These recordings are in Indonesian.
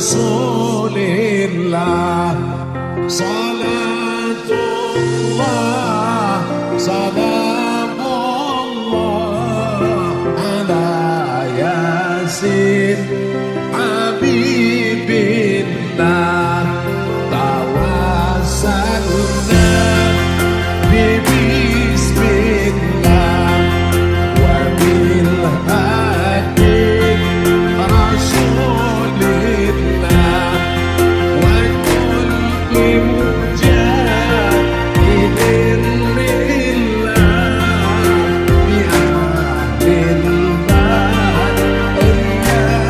رسول الله صلاة الله سلام الله على ياسين حبيب الله توسلنا ببسم الله وبالهادي رسول الله وكل مجاهد لله بأهل البر يا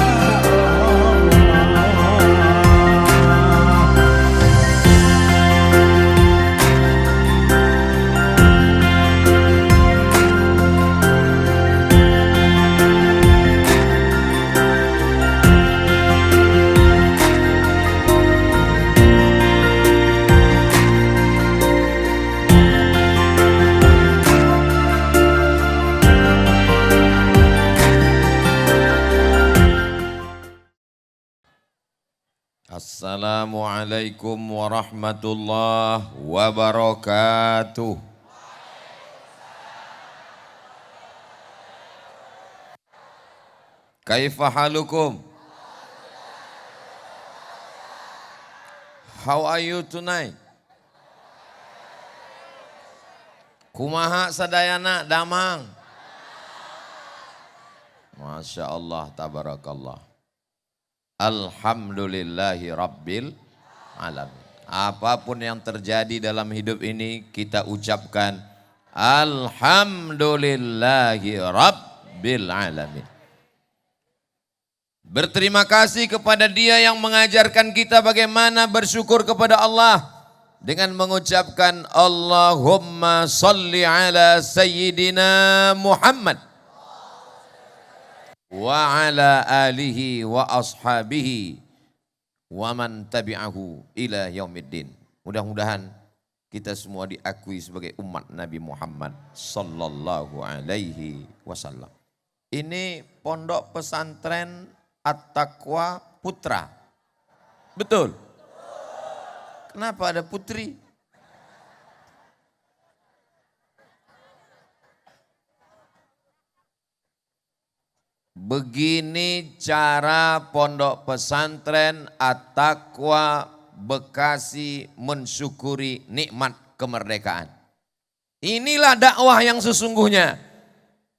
Assalamualaikum warahmatullahi wabarakatuh. Kaifa halukum? How are you tonight? Kumaha sadayana damang? Masya Allah, tabarakallah. Alhamdulillahi Rabbil Alamin. Apapun yang terjadi dalam hidup ini kita ucapkan Alhamdulillahi Rabbil Alamin. Berterima kasih kepada Dia yang mengajarkan kita bagaimana bersyukur kepada Allah dengan mengucapkan Allahumma salli ala Sayyidina Muhammad wa ala alihi wa ashabihi wa man tabi'ahu ila yaumiddin. Mudah-mudahan kita semua diakui sebagai umat Nabi Muhammad sallallahu alaihi wasallam. Ini pondok pesantren At-Taqwa Putra. Betul? Kenapa ada putri? Begini cara pondok pesantren At-Taqwa Bekasi mensyukuri nikmat kemerdekaan. Inilah dakwah yang sesungguhnya.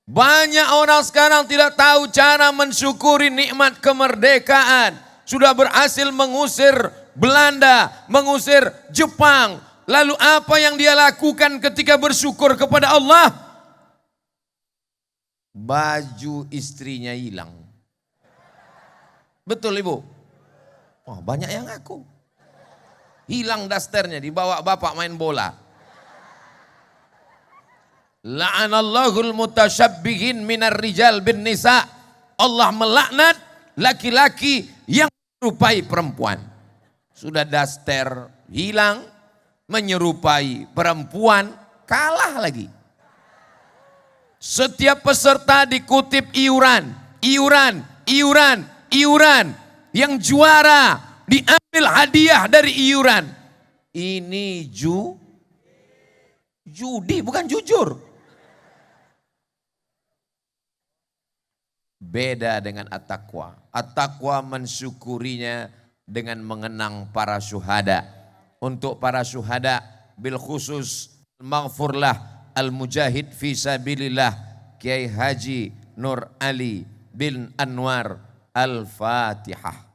Banyak orang sekarang tidak tahu cara mensyukuri nikmat kemerdekaan. Sudah berhasil mengusir Belanda, mengusir Jepang. Lalu apa yang dia lakukan ketika bersyukur kepada Allah? Baju istrinya hilang. Betul Ibu? Oh, banyak yang ngaku. Hilang dasternya, dibawa bapak main bola. La'anallahul mutasyabbihin minar rijal bin nisa. Allah melaknat laki-laki yang menyerupai perempuan. Sudah daster hilang, menyerupai perempuan, kalah lagi. Setiap peserta dikutip iuran. Yang juara diambil hadiah dari iuran. Ini judi, bukan jujur. Beda dengan At-Taqwa. At-Taqwa mensyukurinya dengan mengenang para syuhada. Untuk para syuhada bil khusus maghfurlah Al-Mujahid fi sabilillah Kiai Haji Nur Ali bin Anwar Al-Fatihah.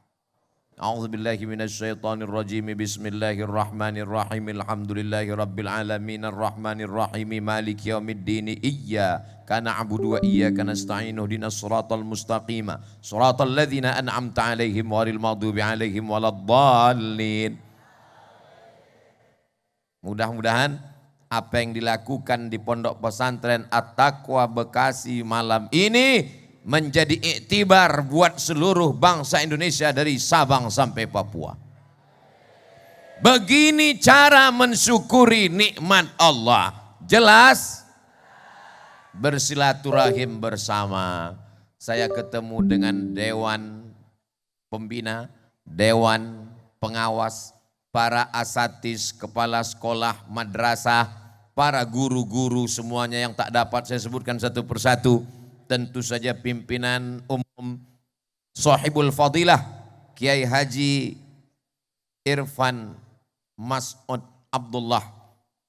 A'udzubillahi minasyaitonir rajim. Bismillahirrahmanirrahim. Alhamdulillahi rabbil alamin arrahmanir rahim maliki yaumiddin. Iyyaka na'budu wa iyyaka nasta'in. Ihdinas siratal mustaqim. Siratal ladzina an'amta 'alaihim ghairil maghdubi 'alaihim waladdallin. Mudah-mudahan apa yang dilakukan di pondok pesantren At-Taqwa Bekasi malam ini menjadi iktibar buat seluruh bangsa Indonesia dari Sabang sampai Papua. Begini cara mensyukuri nikmat Allah. Jelas? Bersilaturahim bersama. Saya ketemu dengan Dewan Pembina dewan pengawas, para asatis, kepala sekolah, madrasah, para guru-guru semuanya yang tak dapat saya sebutkan satu persatu. Tentu saja pimpinan umum Sahibul Fadilah Kiai Haji Irfan Mas'ud Abdullah,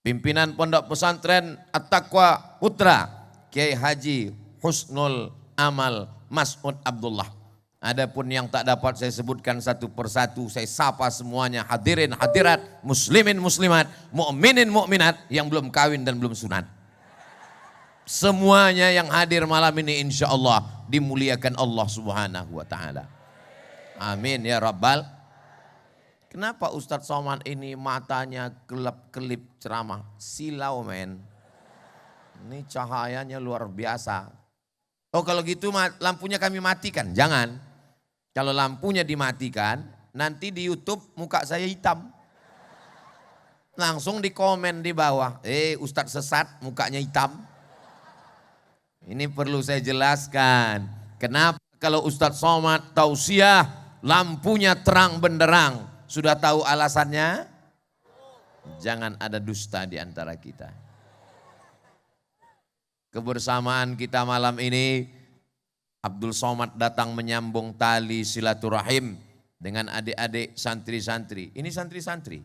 pimpinan Pondok Pesantren At-Taqwa Putra Kiai Haji Husnul Amal Mas'ud Abdullah. Adapun yang tak dapat saya sebutkan satu persatu, saya sapa semuanya, hadirin hadirat, muslimin muslimat, mukminin mukminat yang belum kawin dan belum sunat. Semuanya yang hadir malam ini insya Allah dimuliakan Allah Subhanahu wa ta'ala. Amin ya Rabbal. Kenapa Ustadz Somad ini matanya gelap-kelip ceramah? Silau men. Ini cahayanya luar biasa. Oh kalau gitu lampunya kami matikan. Jangan. Kalau lampunya dimatikan, nanti di YouTube muka saya hitam. Langsung di komen di bawah. Ustadz sesat mukanya hitam. Ini perlu saya jelaskan. Kenapa kalau Ustadz Somad tausiah lampunya terang benderang? Sudah tahu alasannya? Jangan ada dusta di antara kita. Kebersamaan kita malam ini, Abdul Somad datang menyambung tali silaturahim dengan adik-adik santri-santri. Ini santri-santri.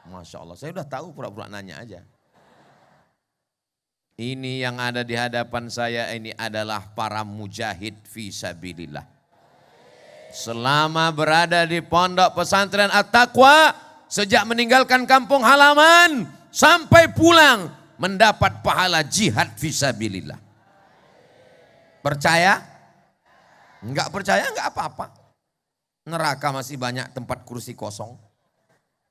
Masya Allah, saya udah tahu pura-pura nanya aja. Ini yang ada di hadapan saya ini adalah para mujahid fisabilillah. Selama berada di Pondok Pesantren At-Taqwa, sejak meninggalkan kampung halaman sampai pulang mendapat pahala jihad fisabilillah. Percaya? Enggak percaya enggak apa-apa. Neraka masih banyak tempat kursi kosong.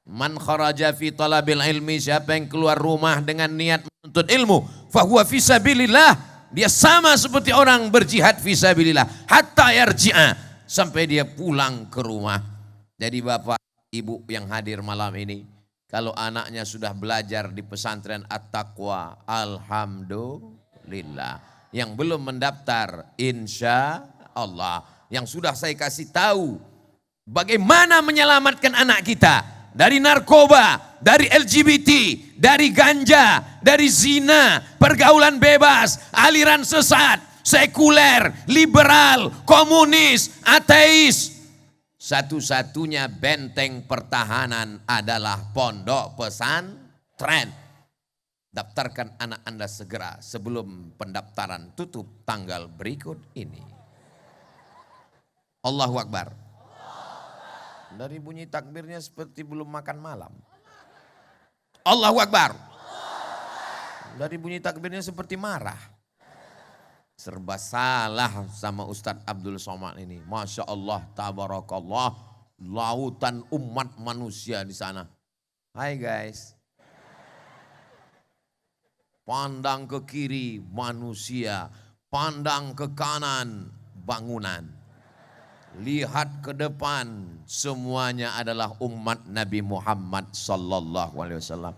Man kharaja fi talabil ilmi, siapa yang keluar rumah dengan niat menuntut ilmu, fahuwa fisabilillah, dia sama seperti orang berjihad fisabilillah hatta yarji'a, sampai dia pulang ke rumah. Jadi bapak ibu yang hadir malam ini, kalau anaknya sudah belajar di pesantren At-Taqwa, alhamdulillah. Yang belum mendaftar, insya Allah. Yang sudah saya kasih tahu bagaimana menyelamatkan anak kita dari narkoba, dari LGBT, dari ganja, dari zina, pergaulan bebas, aliran sesat, sekuler, liberal, komunis, ateis. Satu-satunya benteng pertahanan adalah pondok pesantren. Daftarkan anak Anda segera sebelum pendaftaran tutup tanggal berikut ini. Allahu Akbar. Dari bunyi takbirnya seperti belum makan malam. Allahu Akbar. Dari bunyi takbirnya seperti marah. Serba salah sama Ustadz Abdul Somad ini. Masya Allah, tabarakallah. Lautan umat manusia di sana. Hai guys. Pandang ke kiri manusia. Pandang ke kanan bangunan. Lihat ke depan, semuanya adalah umat Nabi Muhammad sallallahu alaihi wasallam.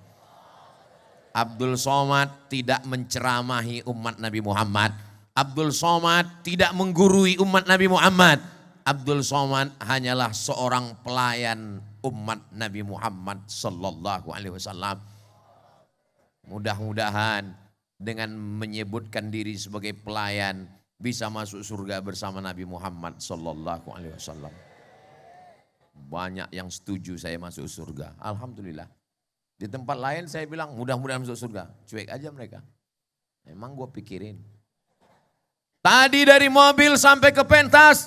Abdul Somad tidak menceramahi umat Nabi Muhammad. Abdul Somad tidak menggurui umat Nabi Muhammad. Abdul Somad hanyalah seorang pelayan umat Nabi Muhammad sallallahu alaihi wasallam. Mudah-mudahan dengan menyebutkan diri sebagai pelayan bisa masuk surga bersama Nabi Muhammad sallallahu alaihi wasallam. Banyak yang setuju saya masuk surga. Alhamdulillah. Di tempat lain saya bilang mudah-mudahan masuk surga. Cuek aja mereka. Emang gue pikirin. Tadi dari mobil sampai ke pentas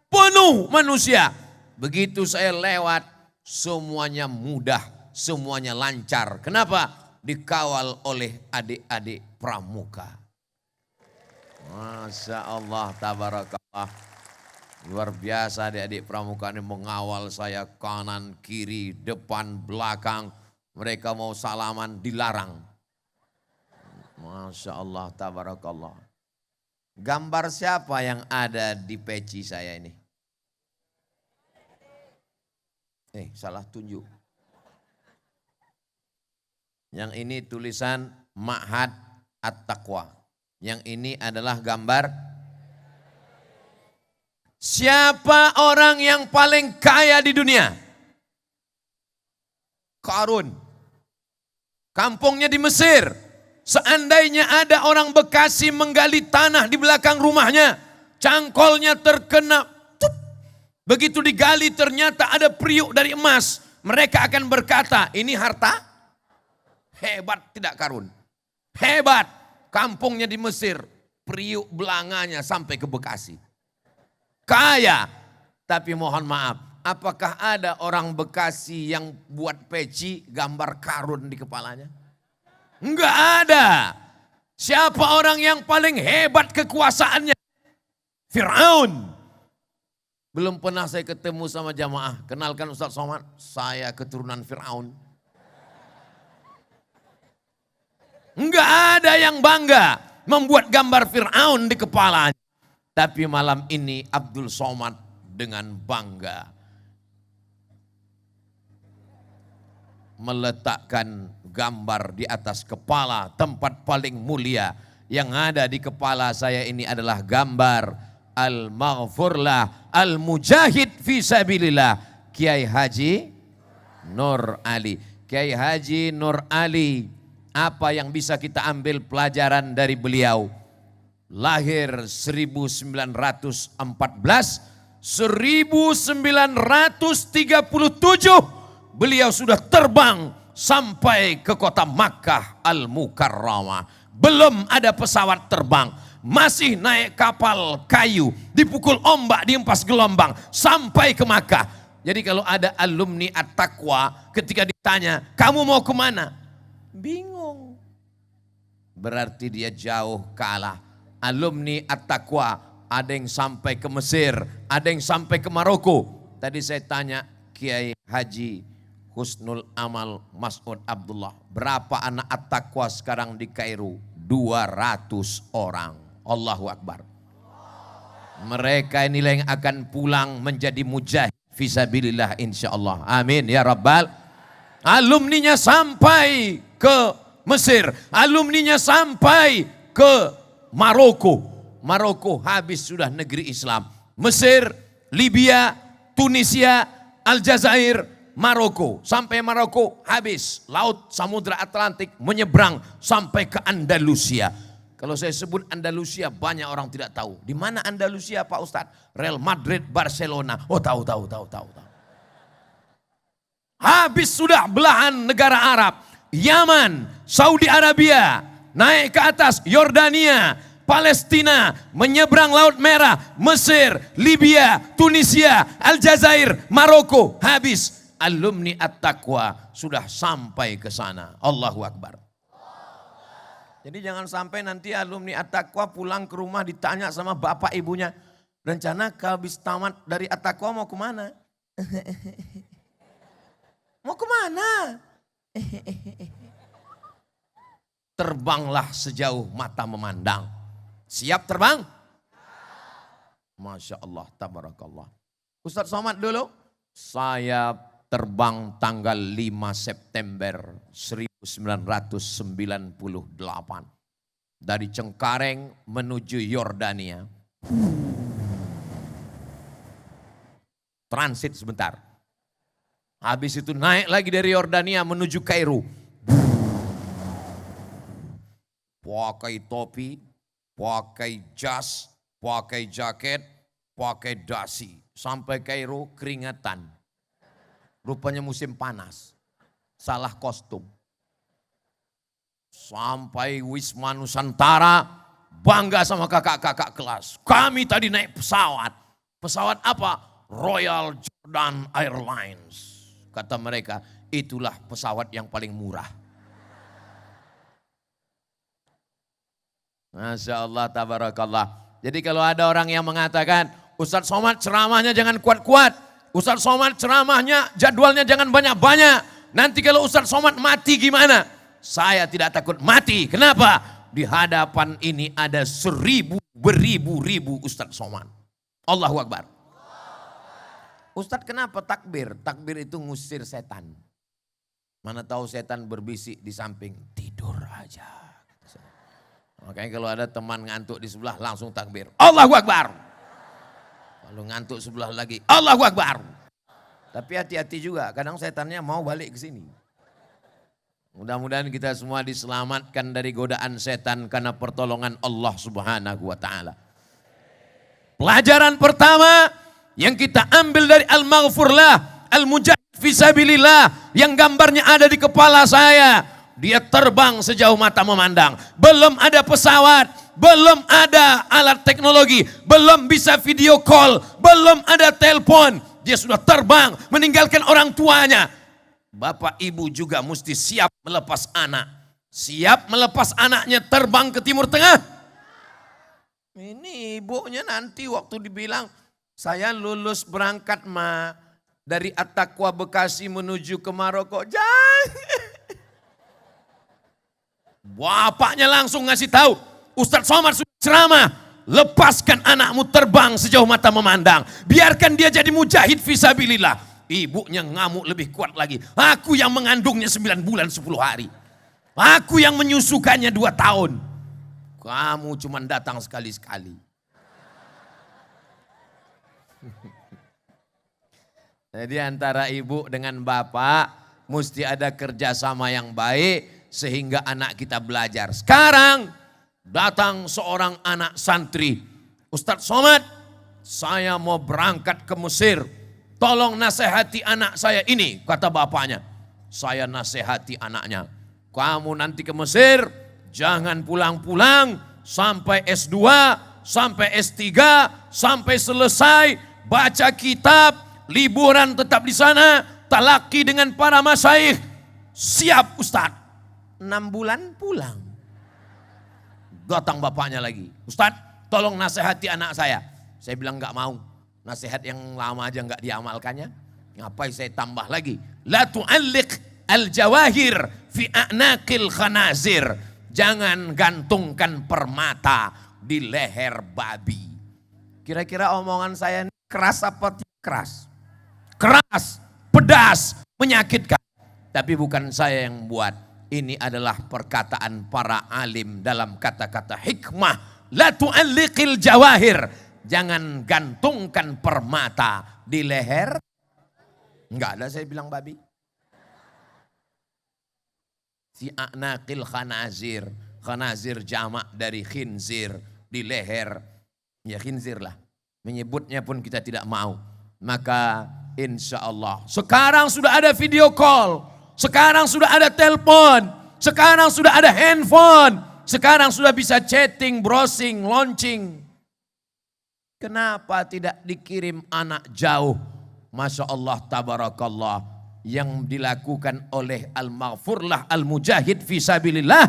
penuh manusia. Begitu saya lewat semuanya mudah, semuanya lancar. Kenapa? Dikawal oleh adik-adik pramuka. Masya Allah, tabarakallah. Luar biasa adik-adik pramuka ini mengawal saya kanan, kiri, depan, belakang. Mereka mau salaman dilarang. Masya Allah, tabarakallah. Gambar siapa yang ada di peci saya ini? Salah tunjuk. Yang ini tulisan Ma'had At-Taqwa. Yang ini adalah gambar Siapa orang yang paling kaya di dunia? Qarun. Kampungnya di Mesir. Seandainya ada orang Bekasi menggali tanah di belakang rumahnya, cangkolnya terkena, begitu digali ternyata ada periuk dari emas. Mereka akan berkata, ini harta? Hebat tidak Qarun? Hebat. Kampungnya di Mesir, periuk belanganya sampai ke Bekasi. Kaya. Tapi mohon maaf, apakah ada orang Bekasi yang buat peci gambar Qarun di kepalanya? Enggak ada. Siapa orang yang paling hebat kekuasaannya? Fir'aun. Belum pernah saya ketemu sama jamaah. Kenalkan Ustaz Somad, saya keturunan Fir'aun. Enggak ada yang bangga membuat gambar Fir'aun di kepalanya. Tapi malam ini Abdul Somad dengan bangga meletakkan gambar di atas kepala, tempat paling mulia. Yang ada di kepala saya ini adalah gambar Al-Maghfurlah Al-Mujahid Fisabilillah Kiai Haji Nur Ali. Kiai Haji Nur Ali, apa yang bisa kita ambil pelajaran dari beliau? Lahir 1914, 1937 beliau sudah terbang sampai ke kota Makkah Al-Mukarramah. Belum ada pesawat terbang, masih naik kapal kayu, dipukul ombak, dihempas gelombang sampai ke Makkah. Jadi kalau ada alumni At-Taqwa ketika ditanya, kamu mau kemana? Bingung. Berarti dia jauh kalah. Alumni At-Taqwa ada yang sampai ke Mesir, ada yang sampai ke Maroko. Tadi saya tanya Kiai Haji Husnul Amal Mas'ud Abdullah, berapa anak At-Taqwa sekarang di Kairo? 200 orang. Allahu Akbar. Mereka inilah yang akan pulang menjadi mujahid fisabilillah insyaallah. Amin ya rabbal. Alumninya sampai ke Mesir, alumninya sampai ke Maroko. Maroko habis sudah negeri Islam. Mesir, Libya, Tunisia, Aljazair, Maroko. Sampai Maroko habis. Laut Samudra Atlantik menyeberang sampai ke Andalusia. Kalau saya sebut Andalusia banyak orang tidak tahu. Di mana Andalusia Pak Ustadz? Real Madrid, Barcelona. Oh tahu. Habis sudah belahan negara Arab. Yaman, Saudi Arabia, naik ke atas Yordania, Palestina, menyeberang Laut Merah, Mesir, Libya, Tunisia, Aljazair, Maroko. Habis alumni At-Taqwa sudah sampai ke sana. Allahu Akbar. Jadi jangan sampai nanti alumni At-Taqwa pulang ke rumah ditanya sama bapak ibunya, rencana habis tamat dari At-Taqwa mau kemana? Mau kemana? Terbanglah sejauh mata memandang. Siap terbang? Masya Allah, tabarakallah. Ustadz Somad dulu. Saya terbang tanggal 5 September 1998. Dari Cengkareng menuju Yordania. Transit sebentar. Habis itu naik lagi dari Yordania menuju Kairo. Pakai topi, pakai jas, pakai jaket, pakai dasi. Sampai Kairo keringatan. Rupanya musim panas. Salah kostum. Sampai Wisma Nusantara, bangga sama kakak-kakak kelas. Kami tadi naik pesawat. Pesawat apa? Royal Jordan Airlines. Kata mereka, itulah pesawat yang paling murah. Masya Allah, tabarakallah. Jadi kalau ada orang yang mengatakan, Ustadz Somad ceramahnya jangan kuat-kuat. Ustadz Somad ceramahnya jadwalnya jangan banyak-banyak. Nanti kalau Ustadz Somad mati gimana? Saya tidak takut mati. Kenapa? Di hadapan ini ada beribu-ribu Ustadz Somad. Allahu Akbar. Ustadz kenapa takbir? Takbir itu ngusir setan. Mana tahu setan berbisik di samping, tidur aja. Makanya kalau ada teman ngantuk di sebelah langsung takbir. Allahu Akbar. Lalu ngantuk sebelah lagi, Allahu Akbar. Tapi hati-hati juga, kadang setannya mau balik ke sini. Mudah-mudahan kita semua diselamatkan dari godaan setan karena pertolongan Allah Subhanahu wa taala. Pelajaran pertama yang kita ambil dari Al-Maghfurlah, Al-Mujahid Fisabilillah yang gambarnya ada di kepala saya. Dia terbang sejauh mata memandang. Belum ada pesawat, belum ada alat teknologi, belum bisa video call, belum ada telepon. Dia sudah terbang meninggalkan orang tuanya. Bapak ibu juga mesti siap melepas anak. Siap melepas anaknya terbang ke Timur Tengah. Ini ibunya nanti waktu dibilang, saya lulus berangkat ma dari At-Taqwa Bekasi menuju ke Maroko. Jangan. Bapaknya langsung ngasih tahu, Ustadz Somad sudah ceramah, lepaskan anakmu terbang sejauh mata memandang. Biarkan dia jadi mujahid fisabilillah. Ibunya ngamuk lebih kuat lagi. Aku yang mengandungnya 9 bulan 10 hari. Aku yang menyusukannya 2 tahun. Kamu cuma datang sekali-sekali. Jadi antara ibu dengan bapak mesti ada kerjasama yang baik sehingga anak kita belajar. Sekarang datang seorang anak santri. Ustadz Somad, saya mau berangkat ke Mesir. Tolong nasihati anak saya ini, kata bapaknya. Saya nasihati anaknya. Kamu nanti ke Mesir, jangan pulang-pulang sampai S2, sampai S3, sampai selesai. Baca kitab, liburan tetap di sana, talaki dengan para masyayikh. Siap Ustadz. 6 bulan pulang. Datang bapaknya lagi. Ustadz, tolong nasihati anak saya. Saya bilang enggak mau. Nasihat yang lama aja enggak diamalkannya. Ngapain saya tambah lagi? La tu'alliq al-jawahir fi a'naqil khanazir. Jangan gantungkan permata di leher babi. Kira-kira omongan saya ini keras apa tidak keras? Keras, pedas, menyakitkan. Tapi bukan saya yang buat. Ini adalah perkataan para alim dalam kata-kata hikmah. La tu'alliqil jawahir. Jangan gantungkan permata di leher. Enggak ada saya bilang babi. Si a'naqil khanazir. Khanazir jamak dari khinzir. Di leher. Ya khinzir lah. Menyebutnya pun kita tidak mau. Maka insya Allah. Sekarang sudah ada video call. Sekarang sudah ada telepon. Sekarang sudah ada handphone. Sekarang sudah bisa chatting, browsing, launching. Kenapa tidak dikirim anak jauh? Masya Allah, tabarakallah. Yang dilakukan oleh Al-Maghfurlah, Al-Mujahid Fisabilillah.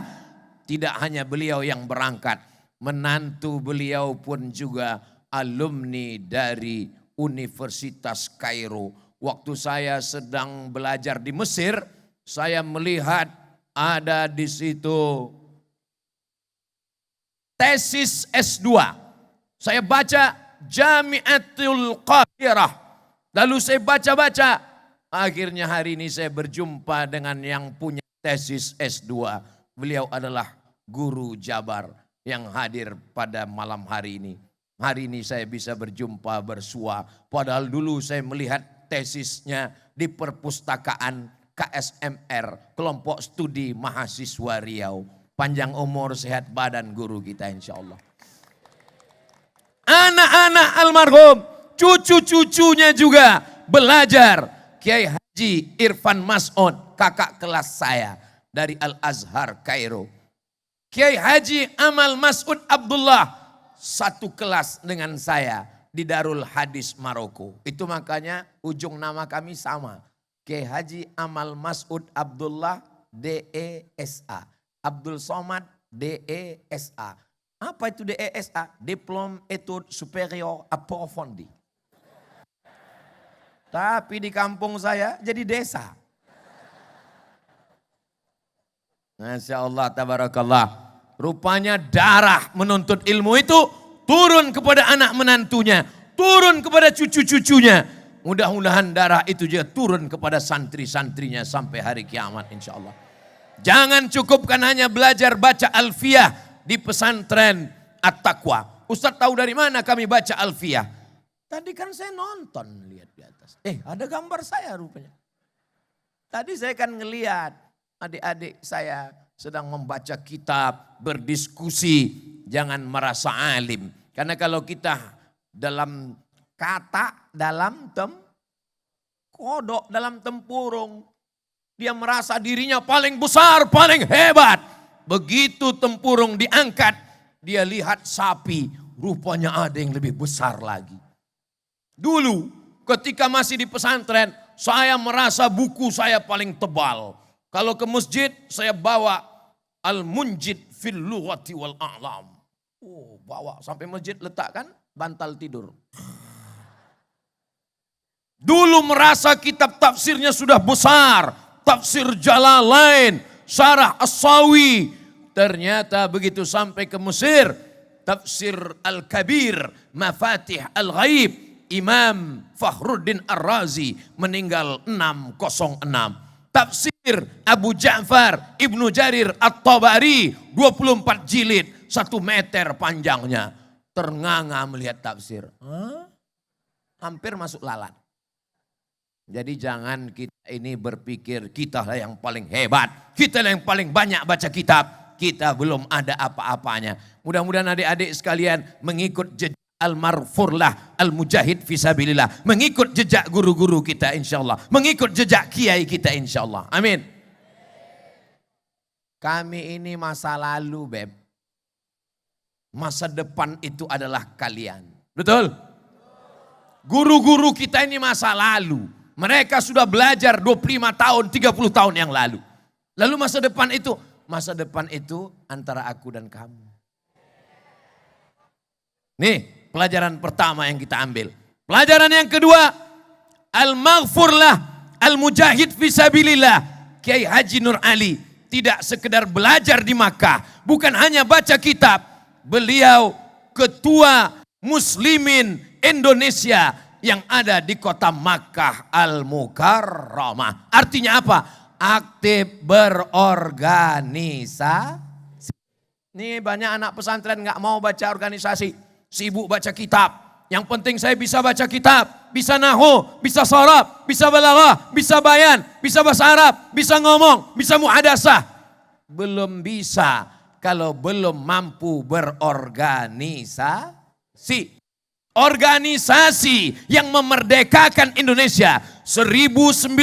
Tidak hanya beliau yang berangkat. Menantu beliau pun juga alumni dari Universitas Kairo. Waktu saya sedang belajar di Mesir, saya melihat ada di situ tesis S2. Saya baca Jami'atul Qahirah. Lalu saya baca-baca. Akhirnya hari ini saya berjumpa dengan yang punya tesis S2. Beliau adalah guru Jabar yang hadir pada malam hari ini. Hari ini saya bisa berjumpa bersua. Padahal dulu saya melihat tesisnya di perpustakaan KSMR, Kelompok Studi Mahasiswa Riau. Panjang umur, sehat badan guru kita insya Allah. Anak-anak almarhum, cucu-cucunya juga belajar. Kiai Haji Irfan Mas'ud, kakak kelas saya dari Al-Azhar Kairo. Kiai Haji Amal Mas'ud Abdullah, satu kelas dengan saya di Darul Hadis Maroko. Itu makanya ujung nama kami sama. Kiai Haji Amal Mas'ud Abdullah DESA. Abdul Somad DESA. Apa itu DESA? Diplom Etude Superior Approfondi. Tapi di kampung saya jadi desa. Masya Allah, tabarakallah. Rupanya darah menuntut ilmu itu turun kepada anak menantunya. Turun kepada cucu-cucunya. Mudah-mudahan darah itu juga turun kepada santri-santrinya sampai hari kiamat insya Allah. Jangan cukupkan hanya belajar baca alfiyah di pesantren At-Taqwa. Ustaz tahu dari mana kami baca alfiyah? Tadi kan saya nonton, lihat di atas. Ada gambar saya rupanya. Tadi saya kan ngelihat adik-adik saya sedang membaca kitab, berdiskusi. Jangan merasa alim. Karena kalau kita dalam kata, dalam kodok, dalam tempurung. Dia merasa dirinya paling besar, paling hebat. Begitu tempurung diangkat, dia lihat sapi. Rupanya ada yang lebih besar lagi. Dulu ketika masih di pesantren, saya merasa buku saya paling tebal. Kalau ke masjid saya bawa Al-Munjid fil Lughati wal A'lam. Bawa sampai masjid, letakkan bantal tidur. Dulu merasa kitab tafsirnya sudah besar. Tafsir Jalalain, Syarah As-Sawi. Ternyata begitu sampai ke Mesir, Tafsir Al-Kabir, Mafatih Al-Ghaib, Imam Fakhruddin Ar-Razi meninggal 606. Tafsir Abu Ja'far Ibnu Jarir At-Tabari 24 jilid, 1 meter panjangnya. Ternganga melihat tafsir. Hampir masuk lalat. Jadi jangan kita ini berpikir kita lah yang paling hebat. Kita lah yang paling banyak baca kitab. Kita belum ada apa-apanya. Mudah-mudahan adik-adik sekalian mengikut jejak Al-Marfurlah, Al-Mujahid Fisabilillah. Mengikut jejak guru-guru kita insyaAllah. Mengikut jejak kiai kita insyaAllah. Amin. Kami ini masa lalu, Beb. Masa depan itu adalah kalian. Betul? Guru-guru kita ini masa lalu. Mereka sudah belajar 25 tahun, 30 tahun yang lalu. Lalu masa depan itu antara aku dan kamu. Nih, pelajaran pertama yang kita ambil. Pelajaran yang kedua, Al-Maghfurlah, Al-Mujahid Fisabilillah. Kiai Haji Nur Ali tidak sekedar belajar di Makkah, bukan hanya baca kitab. Beliau ketua Muslimin Indonesia yang ada di kota Makkah Al-Mukarramah. Artinya apa? Aktif berorganisasi. Nih banyak anak pesantren gak mau baca organisasi. Sibuk baca kitab. Yang penting saya bisa baca kitab. Bisa nahu, bisa sharaf, bisa balaghah, bisa bayan, bisa bahasa Arab, bisa ngomong, bisa muhadasah. Belum bisa kalau belum mampu berorganisasi. Organisasi yang memerdekakan Indonesia 1905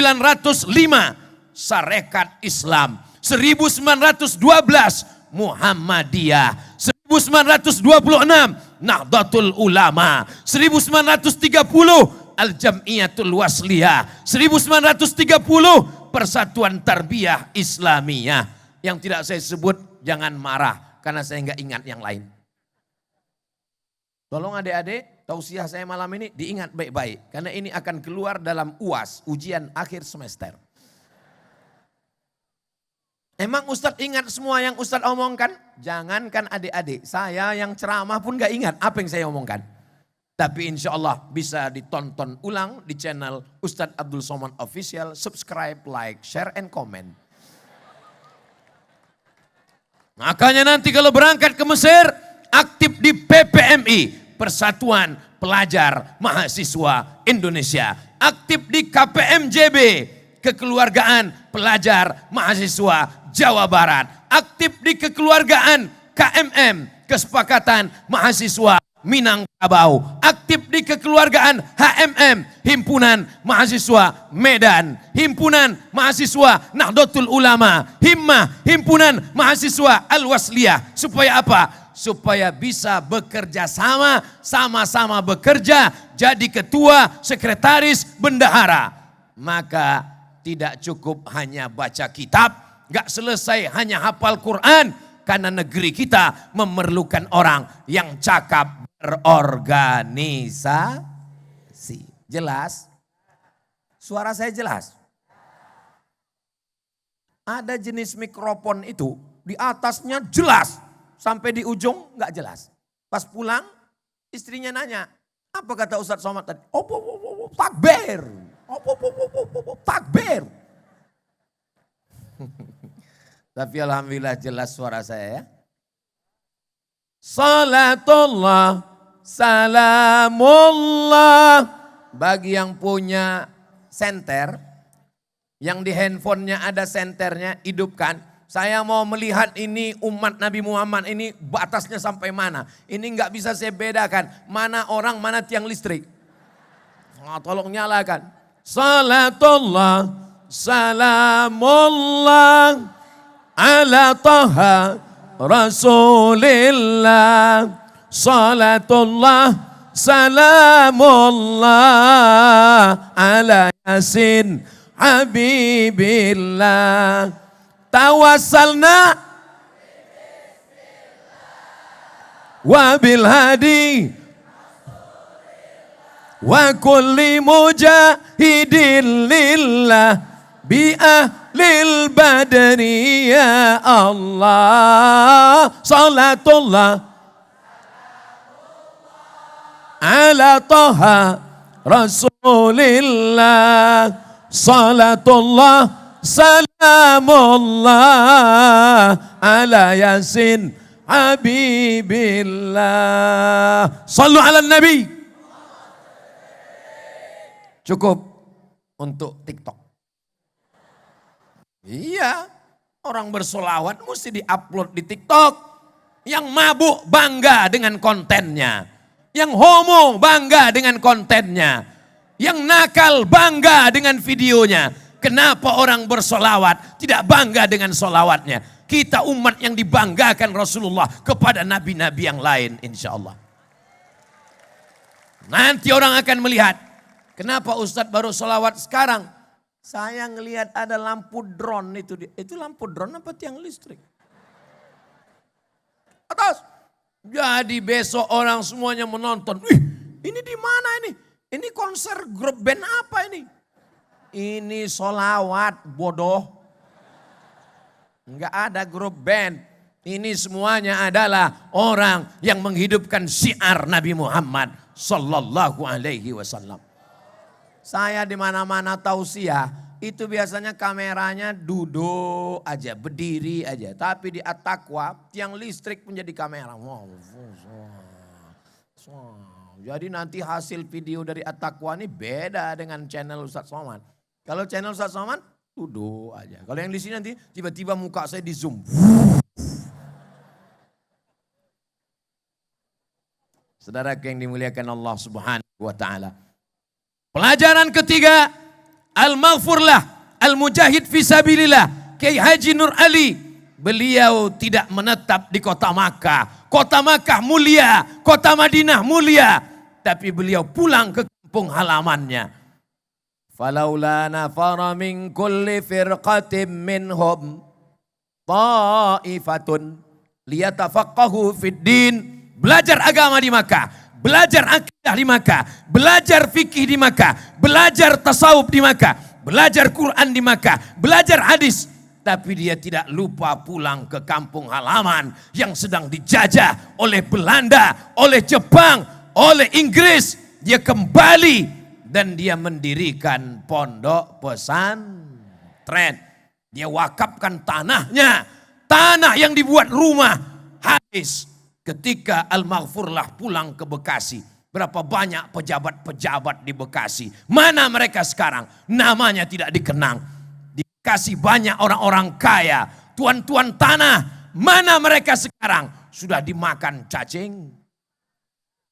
Sarekat Islam, 1912 Muhammadiyah, 1926 Nahdlatul Ulama, 1930 Al-Jam'iyatul Wasliyah, 1930 Persatuan Tarbiyah Islamiyah. Yang tidak saya sebut jangan marah karena saya enggak ingat yang lain. Tolong adik-adik, tausiah saya malam ini diingat baik-baik. Karena ini akan keluar dalam UAS, ujian akhir semester. Emang Ustadz ingat semua yang Ustadz omongkan? Jangankan adik-adik, saya yang ceramah pun gak ingat apa yang saya omongkan. Tapi insya Allah bisa ditonton ulang di channel Ustadz Abdul Somad Official. Subscribe, like, share, and comment. Makanya nanti kalau berangkat ke Mesir, aktif di PPMI, Persatuan Pelajar Mahasiswa Indonesia. Aktif di KPMJB, Kekeluargaan Pelajar Mahasiswa Jawa Barat. Aktif di kekeluargaan KMM, Kesepakatan Mahasiswa Minangkabau. Aktif di kekeluargaan HMM, Himpunan Mahasiswa Medan. Himpunan Mahasiswa Nahdlatul Ulama. Himmah, Himpunan Mahasiswa Al-Wasliyah. Supaya apa? Supaya bisa bekerja sama-sama bekerja, jadi ketua, sekretaris, bendahara. Maka tidak cukup hanya baca kitab, gak selesai hanya hafal Quran, karena negeri kita memerlukan orang yang cakap berorganisasi. Jelas? Suara saya jelas? Ada jenis mikrofon itu di atasnya jelas, sampai di ujung gak jelas. Pas pulang istrinya nanya, apa kata Ustadz Somad tadi? Takbir. Takbir. Tapi alhamdulillah jelas suara saya ya. Salatullah salamullah. Bagi yang punya senter, yang di handphonenya ada senternya, hidupkan. Saya mau melihat ini umat Nabi Muhammad ini batasnya sampai mana. Ini nggak bisa saya bedakan mana orang mana tiang listrik. Nah, tolong nyalakan. Salatullah, salamullah ala taha rasulillah. Salatullah, salamullah ala yasin habibillah. Tawassalna wabil hadi wa kulli mujahidin lillah bi ahlil badri ya Allah. Salatullah ala taha rasulillah. Salatullah salamullah ala yasin habibillah. Sallu ala nabi. Cukup untuk TikTok. Iya, orang bersolawat mesti diupload di TikTok. Yang mabuk bangga dengan kontennya. Yang homo bangga dengan kontennya. Yang nakal bangga dengan videonya. Kenapa orang bersolawat tidak bangga dengan solawatnya? Kita umat yang dibanggakan Rasulullah kepada nabi-nabi yang lain, insya Allah. Nanti orang akan melihat, kenapa Ustadz baru solawat sekarang? Saya ngelihat ada lampu drone itu. Itu lampu drone apa tiang listrik? Atas. Jadi besok orang semuanya menonton. Wih, ini di mana ini? Ini konser grup band apa ini? Ini solawat bodoh. Enggak ada grup band. Ini semuanya adalah orang yang menghidupkan syiar Nabi Muhammad sallallahu alaihi wasallam. Saya di mana-mana tausiah, itu biasanya kameranya duduk aja, berdiri aja. Tapi di At-Taqwa, tiang listrik menjadi kamera. Jadi nanti hasil video dari At-Taqwa ini beda dengan channel Ustadz Somad. Kalau channel Ustadz Somad, duduk aja. Kalau yang di sini nanti tiba-tiba muka saya di zoom. Saudara yang dimuliakan Allah Subhanahu wa taala. Pelajaran ketiga, al-maghfurlah, al-mujahid fisabilillah. Kiai Haji Nur Ali, beliau tidak menetap di kota Makkah. Kota Makkah mulia, kota Madinah mulia, tapi beliau pulang ke kampung halamannya. Falaula nafara min kulli firqatin minhum ta'ifatun liyatafaqahu fid din. Belajar agama di Makkah, belajar akidah di Makkah, belajar fikih di Makkah, belajar tasawuf di Makkah, belajar Quran di Makkah, belajar hadis. Tapi dia tidak lupa pulang ke kampung halaman yang sedang dijajah oleh Belanda, oleh Jepang, oleh Inggris. Dia kembali dan dia mendirikan pondok pesantren. Dia wakafkan tanahnya. Tanah yang dibuat rumah habis. Ketika Al-Maghfurlah pulang ke Bekasi. Berapa banyak pejabat-pejabat di Bekasi. Mana mereka sekarang? Namanya tidak dikenang. Di Bekasi banyak orang-orang kaya. Tuan-tuan tanah. Mana mereka sekarang? Sudah dimakan cacing.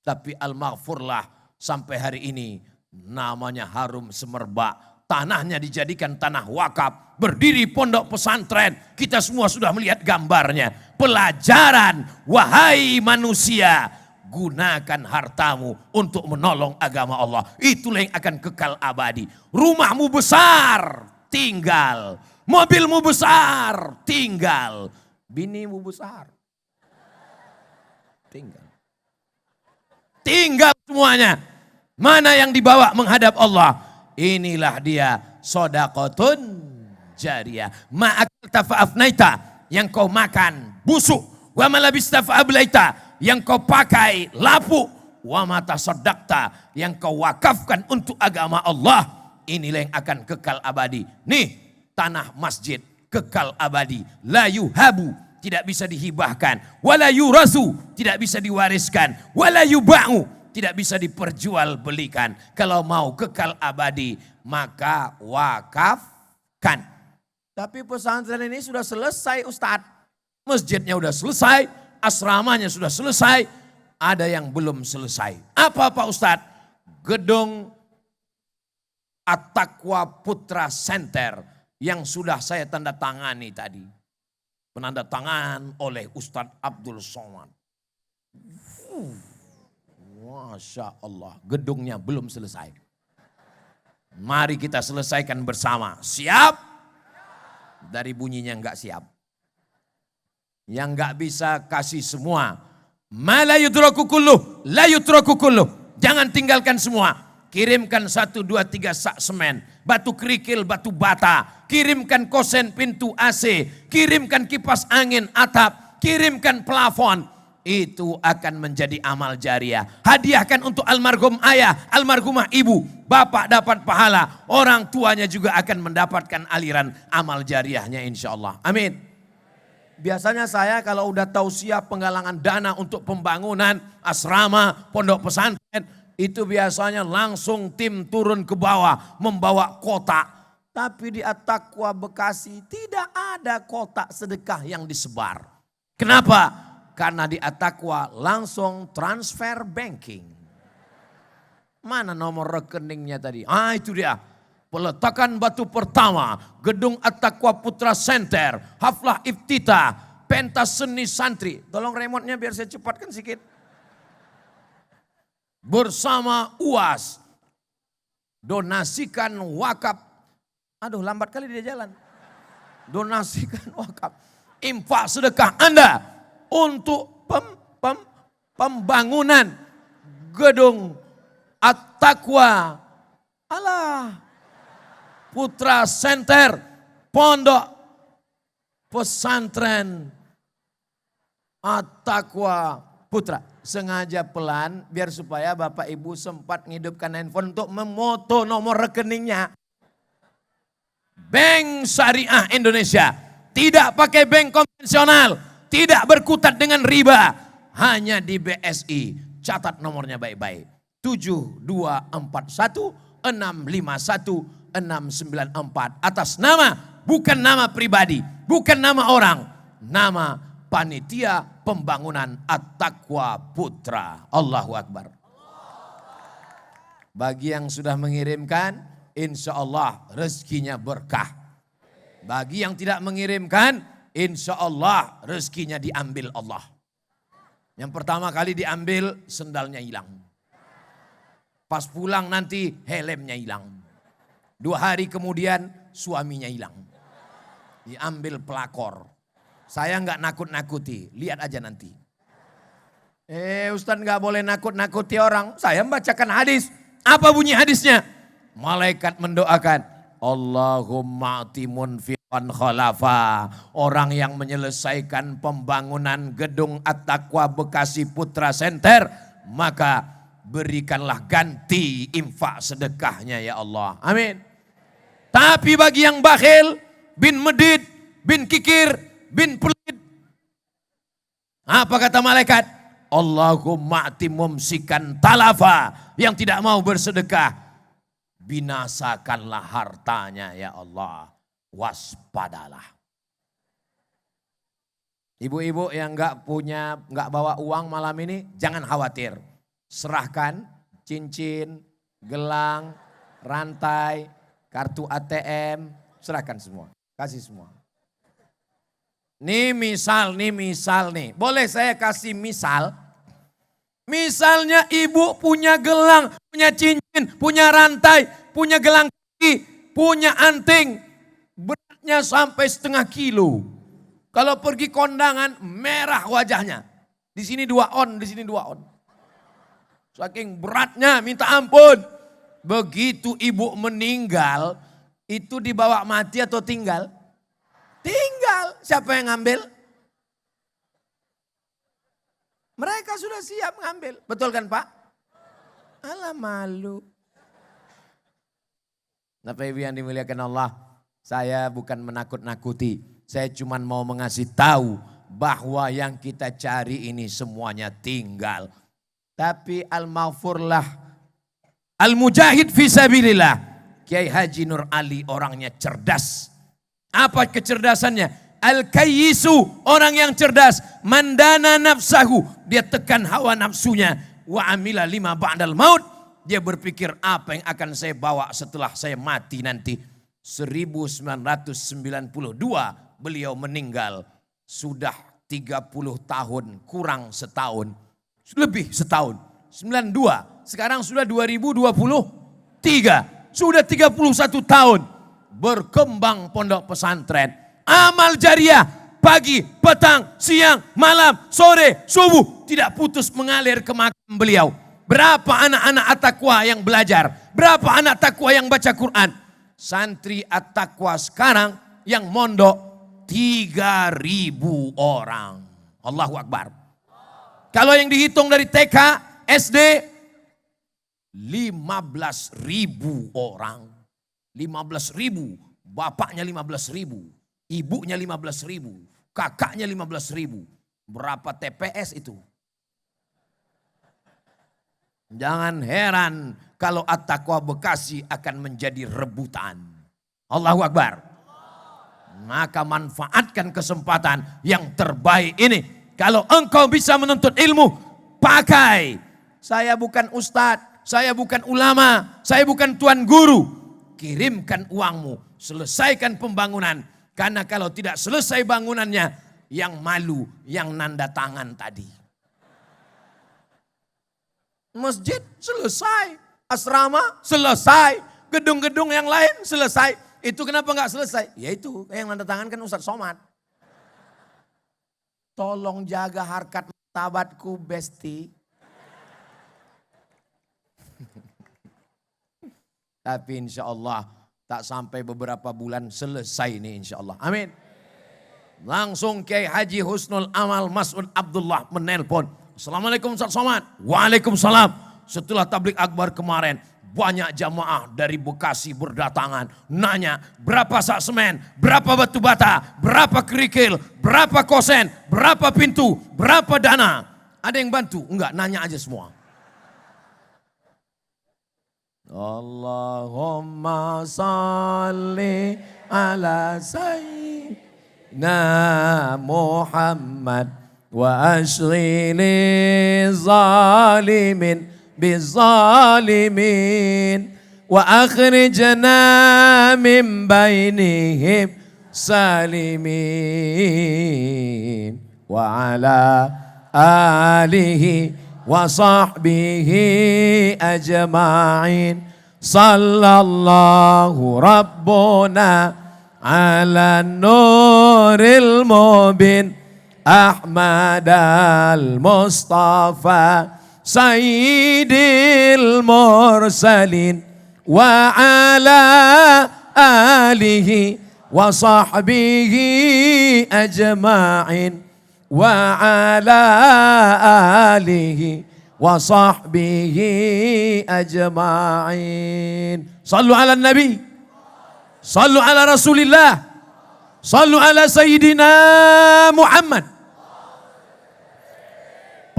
Tapi Al-Maghfurlah sampai hari ini namanya harum semerbak. Tanahnya dijadikan tanah wakaf. Berdiri pondok pesantren. Kita semua sudah melihat gambarnya. Pelajaran, wahai manusia. Gunakan hartamu untuk menolong agama Allah. Itulah yang akan kekal abadi. Rumahmu besar, tinggal. Mobilmu besar, tinggal. Binimu besar, tinggal. Tinggal semuanya. Mana yang dibawa menghadap Allah? Inilah dia sodaqotun jariyah. Ma'akalta fa'afnaita, yang kau makan busuk. Wa malabista fa'ablaita, yang kau pakai lapuk. Wa mata sodakta, yang kau wakafkan untuk agama Allah. Inilah yang akan kekal abadi. Nih tanah masjid kekal abadi. La yuhabu, tidak bisa dihibahkan. Wala yurasu, tidak bisa diwariskan. Wala yuba'u, tidak bisa diperjualbelikan. Kalau mau kekal abadi, maka wakafkan. Tapi pesantren ini sudah selesai Ustadz. Masjidnya sudah selesai, asramanya sudah selesai. Ada yang belum selesai. Apa Pak Ustadz? Gedung At-Taqwa Putra Center yang sudah saya tanda tangani tadi. Penanda tangan oleh Ustadz Abdul Somad. Masya Allah, gedungnya belum selesai. Mari kita selesaikan bersama. Siap? Dari bunyinya enggak siap. Yang enggak bisa kasih semua. Ma la yudraku kulluh, la yutraku kulluh. Jangan tinggalkan semua. Kirimkan 1, 2, 3 sak semen. Batu kerikil, batu bata. Kirimkan kosen pintu AC. Kirimkan kipas angin atap. Kirimkan plafon. Itu akan menjadi amal jariah. Hadiahkan untuk almarhum ayah, almarhumah ibu. Bapak dapat pahala. Orang tuanya juga akan mendapatkan aliran amal jariahnya insya Allah. Amin. Biasanya saya kalau udah tahu siap penggalangan dana untuk pembangunan asrama, pondok pesantren, itu biasanya langsung tim turun ke bawah membawa kotak. Tapi di At-Taqwa Bekasi tidak ada kotak sedekah yang disebar. Kenapa? Karena di At-Taqwa langsung transfer banking. Mana nomor rekeningnya tadi? Ah itu dia. Peletakan batu pertama, gedung At-Taqwa Putra Center, haflah iftitah, pentas seni santri. Tolong remote-nya biar saya cepatkan sedikit. Bersama UAS, donasikan wakaf. Aduh lambat kali dia jalan. Donasikan wakaf. Infak sedekah Anda untuk pembangunan gedung At-Taqwa Putra Center, pondok pesantren At-Taqwa Putra. Sengaja pelan biar supaya Bapak Ibu sempat ngidupkan handphone untuk memoto nomor rekeningnya. Bank Syariah Indonesia. Tidak pakai bank konvensional. Tidak berkutat dengan riba. Hanya di BSI. Catat nomornya baik-baik. 7241 651 694 atas nama, bukan nama pribadi, bukan nama orang, nama panitia pembangunan At-Taqwa Putra. Allahu Akbar. Bagi yang sudah mengirimkan, insya Allah rezekinya berkah. Bagi yang tidak mengirimkan, insya Allah rezekinya diambil Allah. Yang pertama kali diambil sendalnya hilang. Pas pulang nanti helmnya hilang. 2 hari kemudian suaminya hilang. Diambil pelakor. Saya enggak nakut-nakuti, lihat aja nanti. Ustaz enggak boleh nakut-nakuti orang. Saya membacakan hadis. Apa bunyi hadisnya? Malaikat mendoakan, Allahumma atimun fi'an khalafa. Orang yang menyelesaikan pembangunan gedung At-Taqwa Bekasi Putra Center, maka berikanlah ganti infak sedekahnya ya Allah. Amin. Tapi bagi yang bakhil, bin medit, bin kikir, bin pelit. Apa kata malaikat? Allahumma ati mumsikan talafa. Yang tidak mau bersedekah, binasakanlah hartanya ya Allah. Waspadalah. Ibu-ibu yang enggak bawa uang malam ini, jangan khawatir. Serahkan cincin, gelang, rantai, kartu ATM, serahkan semua. Kasih semua. Nih misal nih. Boleh saya kasih misal? Misalnya ibu punya gelang, punya cincin, punya rantai, punya gelang kaki, punya anting. Beratnya sampai 0,5 kilo. Kalau pergi kondangan, merah wajahnya. Di sini 2 on, di sini 2 on. Saking beratnya, minta ampun. Begitu ibu meninggal, itu dibawa mati atau tinggal? Tinggal. Siapa yang ngambil? Mereka sudah siap ngambil. Betul kan Pak? Alah malu. Bapak Ibu yang dimuliakan Allah, saya bukan menakut-nakuti. Saya cuma mau mengasih tahu bahwa yang kita cari ini semuanya tinggal. Tapi al-maghfurlah, al-mujahid fisabilillah, Kiai Haji Nur Ali orangnya cerdas. Apa kecerdasannya? Al-kayyisu, orang yang cerdas. Mandana nafsahu, dia tekan hawa nafsunya. Wa amila lima ba'dal maut, dia berpikir apa yang akan saya bawa setelah saya mati nanti. 1992 beliau meninggal. Sudah 30 tahun kurang setahun. Lebih setahun. 92, sekarang sudah 2023. Sudah 31 tahun berkembang pondok pesantren. Amal jariah pagi, petang, siang, malam, sore, subuh tidak putus mengalir ke makam beliau. Berapa anak-anak at-taqwa yang belajar? Berapa anak takwa yang baca Quran? Santri at-taqwa sekarang yang mondok 3.000 orang. Allahu Akbar. Kalau yang dihitung dari TK, SD 15.000 orang. 15.000, bapaknya 15.000, ibunya 15.000, kakaknya 15.000. Berapa TPS itu? Jangan heran kalau at-taqwa Bekasi akan menjadi rebutan. Allahu Akbar. Maka manfaatkan kesempatan yang terbaik ini. Kalau engkau bisa menuntut ilmu, pakai. Saya bukan ustadz, saya bukan ulama, saya bukan tuan guru. Kirimkan uangmu, selesaikan pembangunan. Karena kalau tidak selesai bangunannya, yang malu, yang nanda tangan tadi. Masjid selesai, asrama selesai, gedung-gedung yang lain selesai. Itu kenapa nggak selesai? Ya itu yang nanda tangan kan Ustadz Somad. Tolong jaga harkat martabatku, Besti. Tapi insya Allah tak sampai beberapa bulan selesai ini insya Allah. Amin. Langsung Kiai Haji Husnul Amal Mas'ud Abdullah menelpon. Assalamualaikum Ustaz Somad. Waalaikumsalam. Setelah tablik akbar kemarin, banyak jamaah dari Bekasi berdatangan. Nanya berapa sak semen, berapa batu bata, berapa kerikil, berapa kosen, berapa pintu, berapa dana. Ada yang bantu? Enggak, nanya aja semua. Allahumma salli ala sayyidina Muhammad wa ashghili zalimin bizalimin wa akhrijna min bainihim salimin wa ala alihi wa sahbihi ajma'in. Sallallahu rabbuna ala nuril mubin Ahmad al-Mustafa Sayyidil mursalin wa ala alihi wa sahbihi ajma'in wa ala alihi wa sahbihi ajma'in. Sallu ala nabi, sallu ala rasulillah, sallu ala sayyidina Muhammad.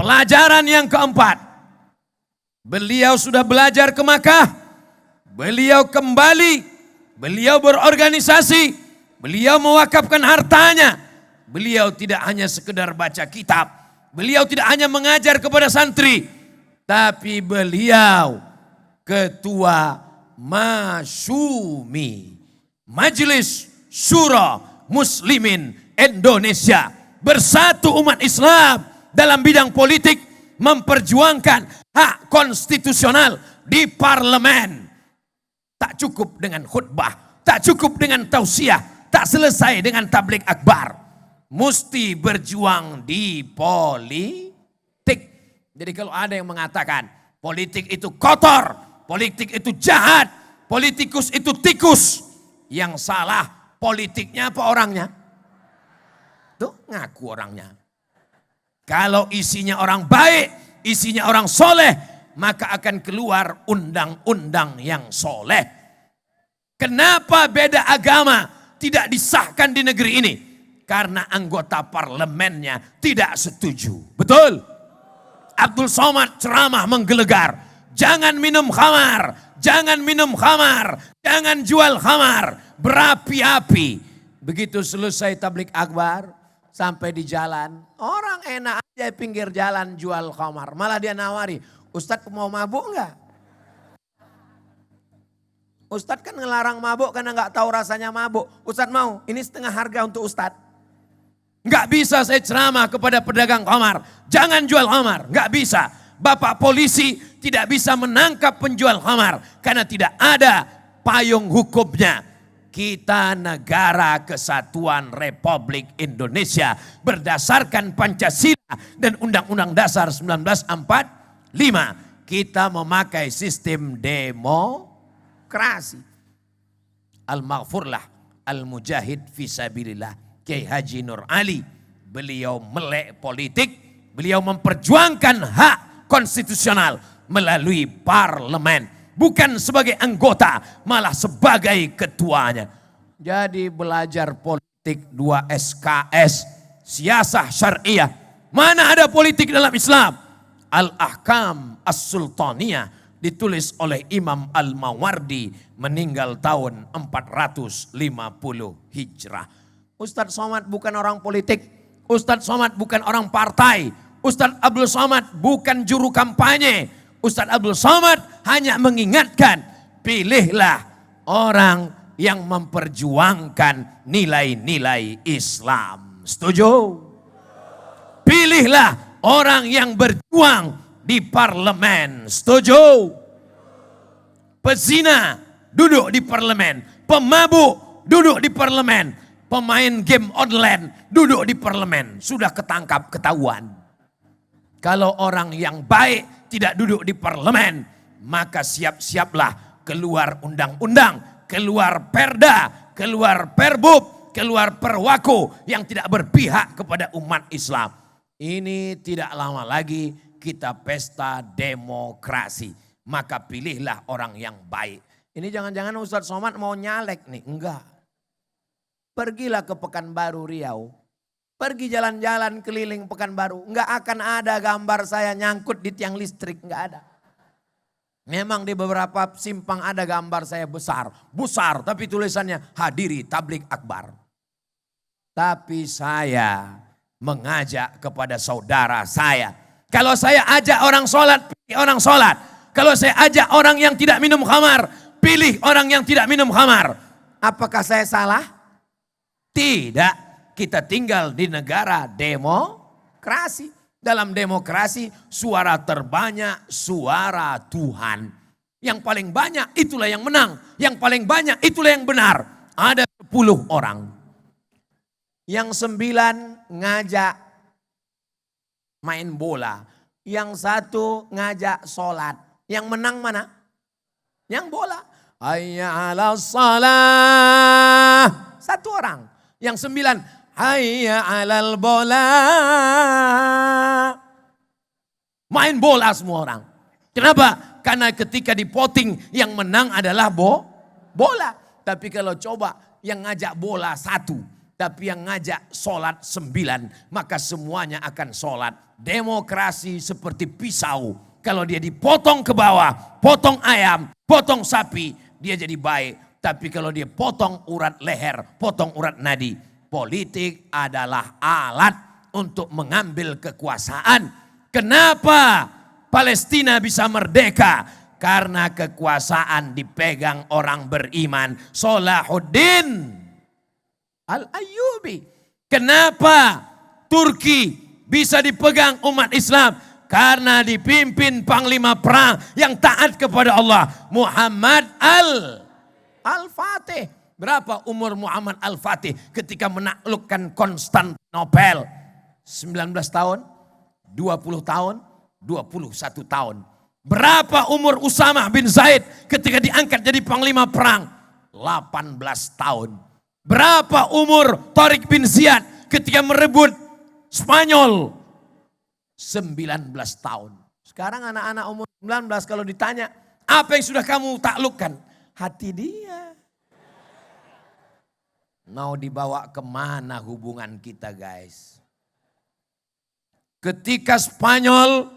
Pelajaran yang keempat, beliau sudah belajar ke Makkah, beliau kembali, beliau berorganisasi, beliau mewakafkan hartanya. Beliau tidak hanya sekedar baca kitab, beliau tidak hanya mengajar kepada santri, tapi beliau ketua Masyumi, Majelis Syura Muslimin Indonesia. Bersatu umat Islam dalam bidang politik, memperjuangkan hak konstitusional di parlemen. Tak cukup dengan khutbah, tak cukup dengan tausiah, tak selesai dengan tablik akbar. Mesti berjuang di politik. Jadi kalau ada yang mengatakan politik itu kotor, politik itu jahat, politikus itu tikus, yang salah politiknya apa orangnya? Tuh ngaku orangnya. Kalau isinya orang baik, isinya orang soleh, maka akan keluar undang-undang yang soleh. Kenapa beda agama tidak disahkan di negeri ini? karena anggota parlemennya tidak setuju. Betul? Abdul Somad ceramah menggelegar. Jangan minum khamar, jangan minum khamar, jangan jual khamar. Berapi-api. Begitu selesai tablik akbar, sampai di jalan, orang enak aja pinggir jalan jual khamar. Malah dia nawari, Ustadz mau mabuk enggak? Ustadz kan ngelarang mabuk karena nggak tahu rasanya mabuk. Ustadz mau, ini setengah harga untuk Ustadz. Nggak bisa saya ceramah kepada pedagang khamar, jangan jual khamar, nggak bisa. Bapak polisi tidak bisa menangkap penjual khamar karena tidak ada payung hukumnya. Kita negara kesatuan Republik Indonesia berdasarkan Pancasila dan Undang-Undang Dasar 1945. Kita memakai sistem demokrasi. Al-Maghfurlah, Al-Mujahid Fisabilillah. Kiai Haji Nur Ali, beliau melek politik, beliau memperjuangkan hak konstitusional melalui parlemen. Bukan sebagai anggota, malah sebagai ketuanya. Jadi belajar politik 2 SKS, siasah syariah. Mana ada politik dalam Islam? Al-Ahkam As-Sultaniyah ditulis oleh Imam Al-Mawardi meninggal tahun 450 Hijrah. Ustadz Somad bukan orang politik, Ustadz Somad bukan orang partai, Ustadz Abdul Somad bukan juru kampanye. Ustadz Abdul Somad hanya mengingatkan, pilihlah orang yang memperjuangkan nilai-nilai Islam. Setuju? Pilihlah orang yang berjuang di parlemen. Setuju? Pezina duduk di parlemen, pemabuk duduk di parlemen. Pemain game online duduk di parlemen, sudah ketangkap, ketahuan. Kalau orang yang baik tidak duduk di parlemen, maka siap-siaplah keluar undang-undang, keluar perda, keluar perbub, keluar perwaku yang tidak berpihak kepada umat Islam. Ini tidak lama lagi kita pesta demokrasi. Maka pilihlah orang yang baik. Ini jangan-jangan Ustadz Somad mau nyalek nih, enggak. Pergilah ke Pekanbaru Riau. Pergi jalan-jalan keliling Pekanbaru. Enggak akan ada gambar saya nyangkut di tiang listrik. Enggak ada. Memang di beberapa simpang ada gambar saya besar. Besar tapi tulisannya hadiri tablik akbar. Tapi saya mengajak kepada saudara saya. Kalau saya ajak orang sholat, pilih orang sholat. Kalau saya ajak orang yang tidak minum khamar, pilih orang yang tidak minum khamar. Apakah saya salah? Tidak, kita tinggal di negara demokrasi. Dalam demokrasi suara terbanyak suara Tuhan. Yang paling banyak itulah yang menang. Yang paling banyak itulah yang benar. Ada 10 orang. Yang 9 ngajak main bola. Yang 1 ngajak sholat. Yang menang mana? Yang bola. Hayya ala salah. 1 orang. Yang 9, hayya alal bola. Main bola semua orang. Kenapa? Karena ketika di voting yang menang adalah bola. Tapi kalau coba yang ngajak bola 1, tapi yang ngajak sholat 9, maka semuanya akan sholat. Demokrasi seperti pisau. Kalau dia dipotong ke bawah, potong ayam, potong sapi, dia jadi baik. Tapi kalau dia potong urat leher, potong urat nadi. Politik adalah alat untuk mengambil kekuasaan. Kenapa Palestina bisa merdeka? Karena kekuasaan dipegang orang beriman. Salahuddin Al-Ayyubi. Kenapa Turki bisa dipegang umat Islam? Karena dipimpin panglima perang yang taat kepada Allah. Muhammad Al-Fatih. Berapa umur Muhammad Al-Fatih ketika menaklukkan Konstantinopel? 19 tahun, 20 tahun, 21 tahun. Berapa umur Usamah bin Zaid ketika diangkat jadi panglima perang? 18 tahun. Berapa umur Tariq bin Ziyad ketika merebut Spanyol? 19 tahun. Sekarang anak-anak umur 19 kalau ditanya, apa yang sudah kamu taklukkan? Hati dia. Mau dibawa kemana hubungan kita guys? Ketika Spanyol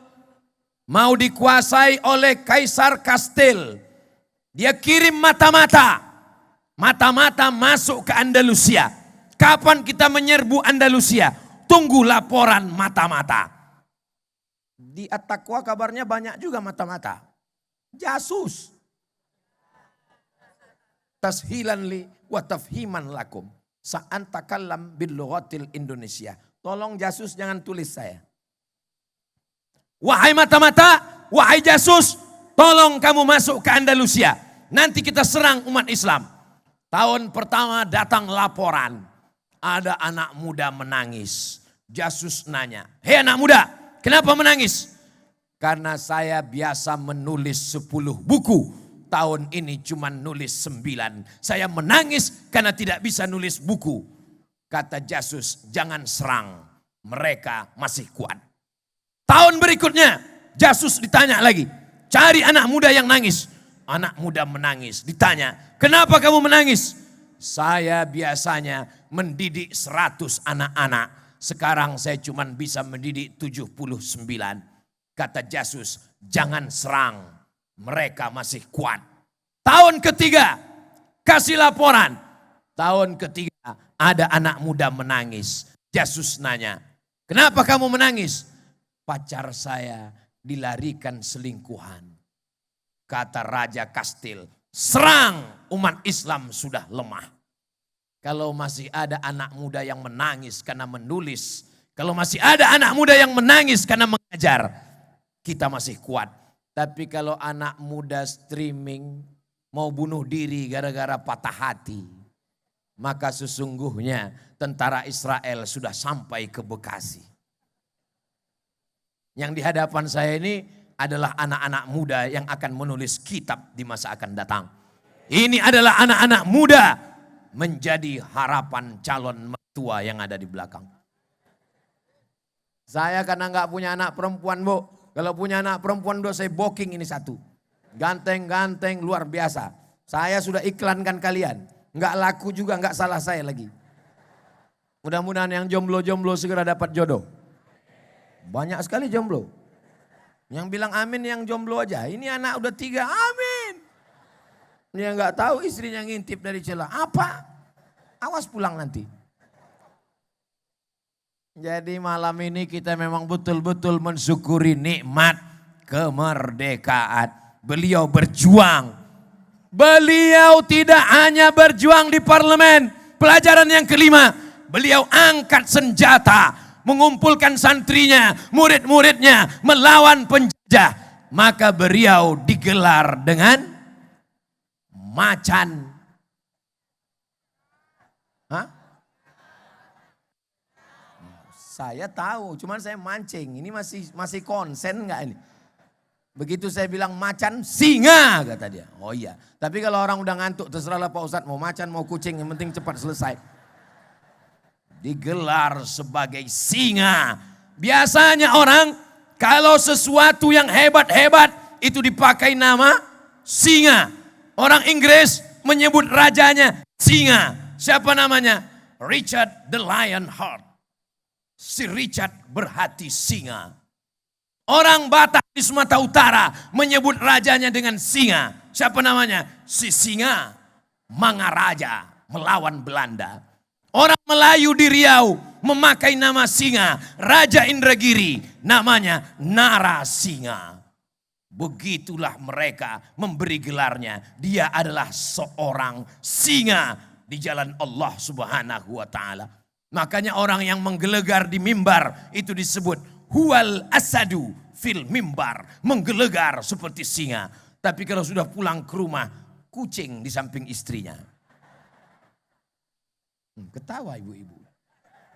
mau dikuasai oleh Kaisar Kastil, dia kirim mata-mata masuk ke Andalusia. Kapan kita menyerbu Andalusia? Tunggu laporan mata-mata. Di At-Taqwa kabarnya banyak juga mata-mata. Jasus. Tashilan li wa tafhiman lakum. Sa'an takallam bil lughatil Indonesia. Tolong jasus jangan tulis saya. Wahai mata-mata, wahai jasus, tolong kamu masuk ke Andalusia. Nanti kita serang umat Islam. Tahun pertama datang laporan. Ada anak muda menangis. Jasus nanya, hei anak muda, kenapa menangis? Karena saya biasa menulis 10 buku. Tahun ini cuma nulis 9. Saya menangis karena tidak bisa nulis buku. Kata jasus, jangan serang. Mereka masih kuat. Tahun berikutnya, jasus ditanya lagi. Cari anak muda yang nangis. Anak muda menangis. Ditanya, kenapa kamu menangis? Saya biasanya mendidik 100 anak-anak. Sekarang saya cuma bisa mendidik 79. Kata jasus, jangan serang. Mereka masih kuat. Tahun ketiga, kasih laporan. Tahun ketiga, ada anak muda menangis. Jasus nanya, kenapa kamu menangis? Pacar saya dilarikan selingkuhan. Kata Raja Kastil, serang, umat Islam sudah lemah. Kalau masih ada anak muda yang menangis karena menulis. Kalau masih ada anak muda yang menangis karena mengajar. Kita masih kuat. Tapi kalau anak muda streaming mau bunuh diri gara-gara patah hati, maka sesungguhnya tentara Israel sudah sampai ke Bekasi. Yang di hadapan saya ini adalah anak-anak muda yang akan menulis kitab di masa akan datang. Ini adalah anak-anak muda menjadi harapan calon mertua yang ada di belakang. Saya karena nggak punya anak perempuan, Bu. Kalau punya anak perempuan udah saya booking ini satu. Ganteng-ganteng luar biasa. Saya sudah iklankan kalian. Nggak laku juga, nggak salah saya lagi. Mudah-mudahan yang jomblo-jomblo segera dapat jodoh. Banyak sekali jomblo. Yang bilang amin yang jomblo aja. Ini anak udah 3, amin. Dia nggak tahu istrinya ngintip dari celah. Apa? Awas pulang nanti. Jadi malam ini kita memang betul-betul mensyukuri nikmat kemerdekaan. Beliau berjuang. Beliau tidak hanya berjuang di parlemen. Pelajaran yang kelima, beliau angkat senjata, mengumpulkan santrinya, murid-muridnya, melawan penjajah. Maka beliau digelar dengan macan. Hah? Saya tahu, cuman saya mancing. Ini masih konsen nggak ini? Begitu saya bilang macan, singa kata dia. Oh iya, tapi kalau orang udah ngantuk terserahlah Pak Ustadz, mau macan mau kucing, yang penting cepat selesai. Digelar sebagai singa. Biasanya orang kalau sesuatu yang hebat-hebat itu dipakai nama singa. Orang Inggris menyebut rajanya singa. Siapa namanya? Richard the Lionheart. Si Richard berhati singa. Orang Batak di Sumatera Utara menyebut rajanya dengan singa. Siapa namanya? Si singa Mangaraja melawan Belanda. Orang Melayu di Riau memakai nama singa. Raja Indragiri namanya Narasinga. Begitulah mereka memberi gelarnya. Dia adalah seorang singa di jalan Allah Subhanahu wa taala. Makanya orang yang menggelegar di mimbar itu disebut huwal asadu fil mimbar. Menggelegar seperti singa. Tapi kalau sudah pulang ke rumah, kucing di samping istrinya. Ketawa ibu-ibu.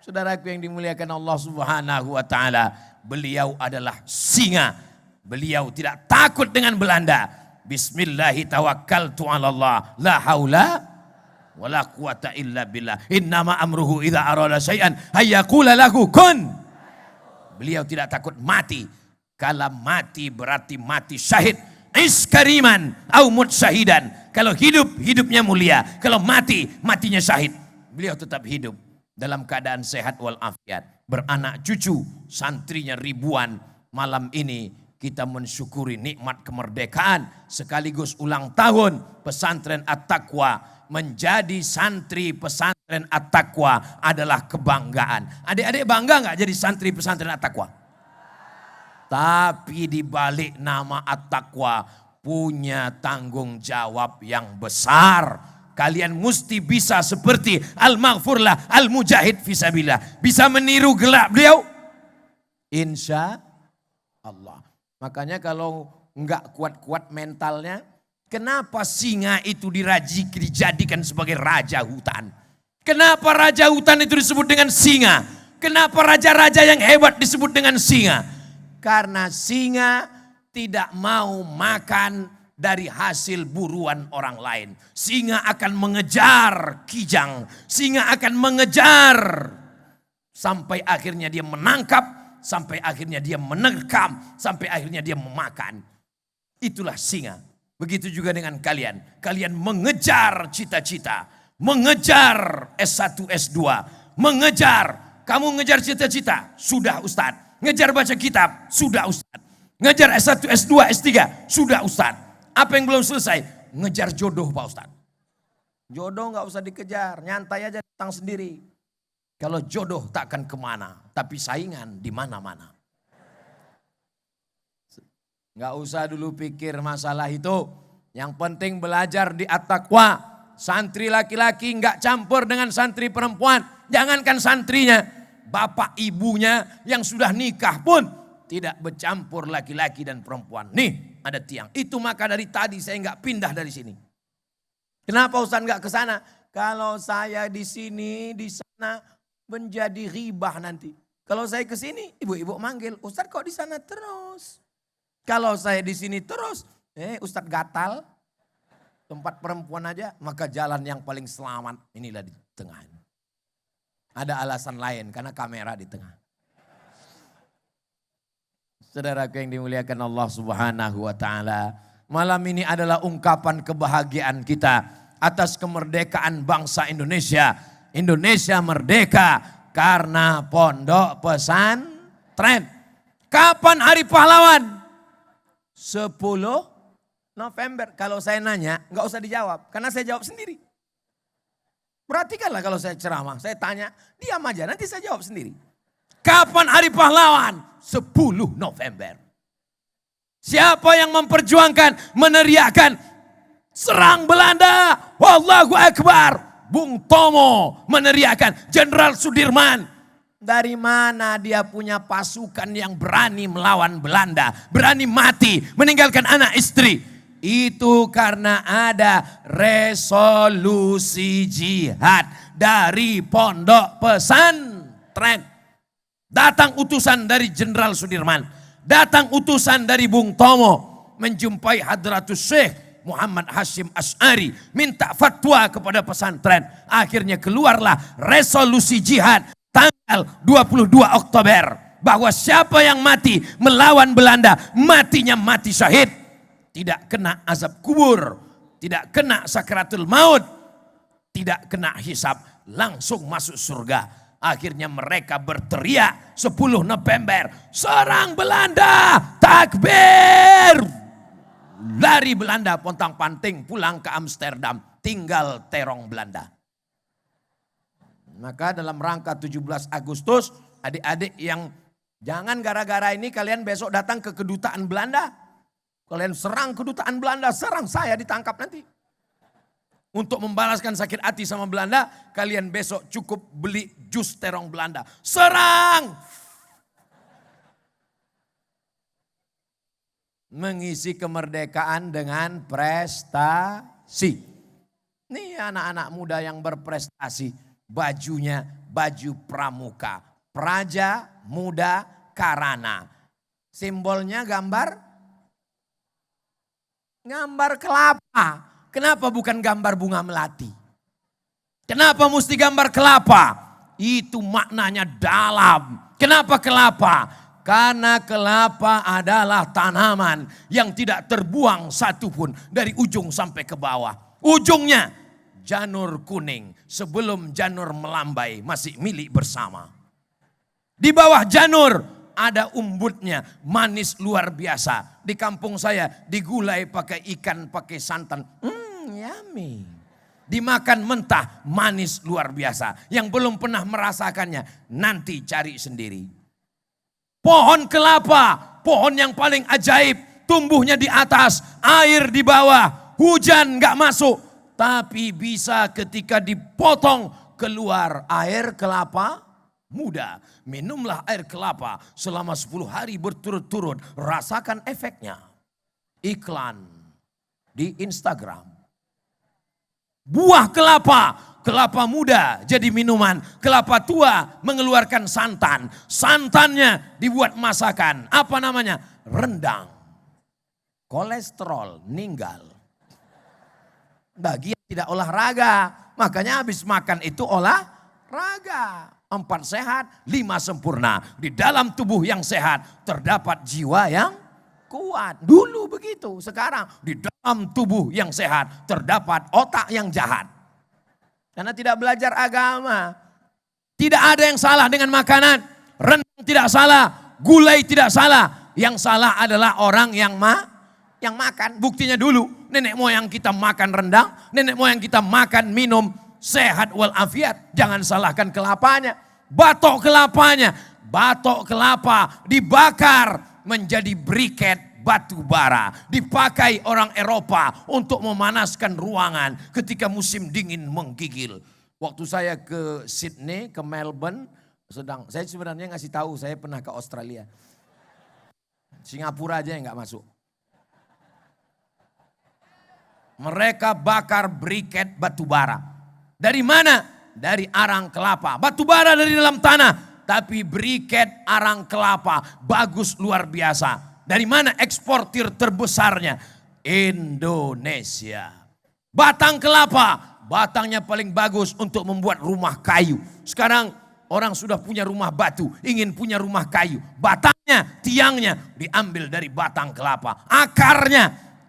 Saudaraku yang dimuliakan Allah Subhanahu wa taala, beliau adalah singa. Beliau tidak takut dengan Belanda. Bismillahi tawakkaltu 'ala Allah, la haula wala quwata illa billah. Innama amruhu idza arada syai'an hayyaqula lahu kun. Beliau tidak takut mati. Kalau mati berarti mati syahid. Iskariman au mut syahidan. Kalau hidup, hidupnya mulia. Kalau mati, matinya syahid. beliau tetap hidup dalam keadaan sehat walafiat. Beranak cucu, santrinya ribuan. Malam ini kita mensyukuri nikmat kemerdekaan sekaligus ulang tahun pesantren At-Taqwa. Menjadi santri pesantren At-Taqwa adalah kebanggaan. Adik-adik bangga nggak jadi santri pesantren At-Taqwa? Tapi di balik nama At-Taqwa punya tanggung jawab yang besar. Kalian mesti bisa seperti Al-Maghfurlah, Al-Mujahid Fisabilillah. Bisa meniru gerak beliau? Insya Allah. Makanya kalau enggak kuat-kuat mentalnya, kenapa singa itu dijadikan sebagai raja hutan? Kenapa raja hutan itu disebut dengan singa? Kenapa raja-raja yang hebat disebut dengan singa? Karena singa tidak mau makan dari hasil buruan orang lain. Singa akan mengejar kijang. Singa akan mengejar sampai akhirnya dia menangkap. Sampai akhirnya dia menerkam. Sampai akhirnya dia memakan. Itulah singa. Begitu juga dengan kalian. Kalian mengejar cita-cita. Mengejar S1, S2. Mengejar. Kamu ngejar cita-cita. Sudah Ustadz. Ngejar baca kitab. Sudah Ustadz. Ngejar S1, S2, S3. Sudah Ustadz. Apa yang belum selesai? Ngejar jodoh Pak Ustadz. Jodoh gak usah dikejar. Nyantai aja datang sendiri. Kalau jodoh tak akan kemana. Tapi saingan di mana-mana. Gak usah dulu pikir masalah itu. Yang penting belajar di At-Taqwa. Santri laki-laki gak campur dengan santri perempuan. Jangankan santrinya. Bapak ibunya yang sudah nikah pun tidak bercampur laki-laki dan perempuan. Nih ada tiang. Itu maka dari tadi saya gak pindah dari sini. Kenapa Ustaz gak ke sana? Kalau saya di sini, di sana menjadi ribah nanti. Kalau saya ke sini, ibu-ibu manggil, Ustaz kok di sana terus? Kalau saya di sini terus, Ustaz gatal, tempat perempuan aja, maka jalan yang paling selamat inilah di tengah. Ada alasan lain karena kamera di tengah. Saudaraku yang dimuliakan Allah Subhanahu wa taala, malam ini adalah ungkapan kebahagiaan kita atas kemerdekaan bangsa Indonesia. Indonesia merdeka karena pondok pesantren. Kapan hari pahlawan? 10 November. Kalau saya nanya, nggak usah dijawab, karena saya jawab sendiri. Perhatikanlah kalau saya ceramah, saya tanya, diam aja, nanti saya jawab sendiri. Kapan hari pahlawan? 10 November. Siapa yang memperjuangkan, meneriakkan, serang Belanda, Allahu Akbar. Bung Tomo meneriakkan, Jenderal Sudirman. Dari mana dia punya pasukan yang berani melawan Belanda, berani mati, meninggalkan anak istri? Itu karena ada resolusi jihad dari pondok pesantren. Datang utusan dari Jenderal Sudirman, datang utusan dari Bung Tomo menjumpai Hadratus Syekh Muhammad Hashim Asy'ari, minta fatwa kepada pesantren. Akhirnya keluarlah resolusi jihad tanggal 22 Oktober. Bahwa siapa yang mati melawan Belanda, matinya mati syahid. Tidak kena azab kubur, tidak kena sakaratul maut, tidak kena hisab, langsung masuk surga. Akhirnya mereka berteriak 10 November, serang Belanda, takbir. Lari Belanda pontang-panting pulang ke Amsterdam. Tinggal terong Belanda. Maka dalam rangka 17 Agustus. Adik-adik yang jangan gara-gara ini kalian besok datang ke kedutaan Belanda. Kalian serang kedutaan Belanda. Serang saya ditangkap nanti. Untuk membalaskan sakit hati sama Belanda. Kalian besok cukup beli jus terong Belanda. Serang! Mengisi kemerdekaan dengan prestasi. Nih anak-anak muda yang berprestasi. Bajunya baju pramuka. Praja Muda Karana. Simbolnya gambar kelapa. Kenapa bukan gambar bunga melati? Kenapa mesti gambar kelapa? Itu maknanya dalam. Kenapa kelapa? Karena kelapa adalah tanaman yang tidak terbuang satupun dari ujung sampai ke bawah. Ujungnya janur kuning. Sebelum janur melambai masih milik bersama. Di bawah janur ada umbutnya, manis luar biasa. Di kampung saya digulai pakai ikan, pakai santan. Yummy. Dimakan mentah, manis luar biasa. Yang belum pernah merasakannya, nanti cari sendiri. Pohon kelapa, pohon yang paling ajaib. Tumbuhnya di atas, air di bawah, hujan gak masuk. Tapi bisa ketika dipotong keluar air kelapa muda. Minumlah air kelapa selama 10 hari berturut-turut. Rasakan efeknya. Iklan di Instagram. Buah kelapa, kelapa muda jadi minuman. Kelapa tua mengeluarkan santan. Santannya dibuat masakan. Apa namanya? Rendang. Kolesterol ninggal. Bagi yang tidak olahraga. Makanya habis makan itu olahraga. 4 sehat, 5 sempurna. Di dalam tubuh yang sehat terdapat jiwa yang kuat. Dulu begitu, sekarang di dalam tubuh yang sehat terdapat otak yang jahat. Karena tidak belajar agama. Tidak ada yang salah dengan makanan. Rendang tidak salah, gulai tidak salah. Yang salah adalah orang yang makan. Buktinya dulu, nenek moyang kita makan rendang, nenek moyang kita makan minum sehat walafiat. Jangan salahkan kelapanya. Batok kelapanya, batok kelapa dibakar menjadi briket batu bara. Dipakai orang Eropa untuk memanaskan ruangan ketika musim dingin menggigil. Waktu saya ke Sydney, ke Melbourne, saya sebenarnya ngasih tahu saya pernah ke Australia. Singapura aja yang gak masuk. Mereka bakar briket batu bara. Dari mana? Dari arang kelapa. Batu bara dari dalam tanah. Tapi briket arang kelapa bagus luar biasa. Dari mana eksportir terbesarnya? Indonesia. Batang kelapa. Batangnya paling bagus untuk membuat rumah kayu. Sekarang orang sudah punya rumah batu. Ingin punya rumah kayu. Batangnya, tiangnya diambil dari batang kelapa.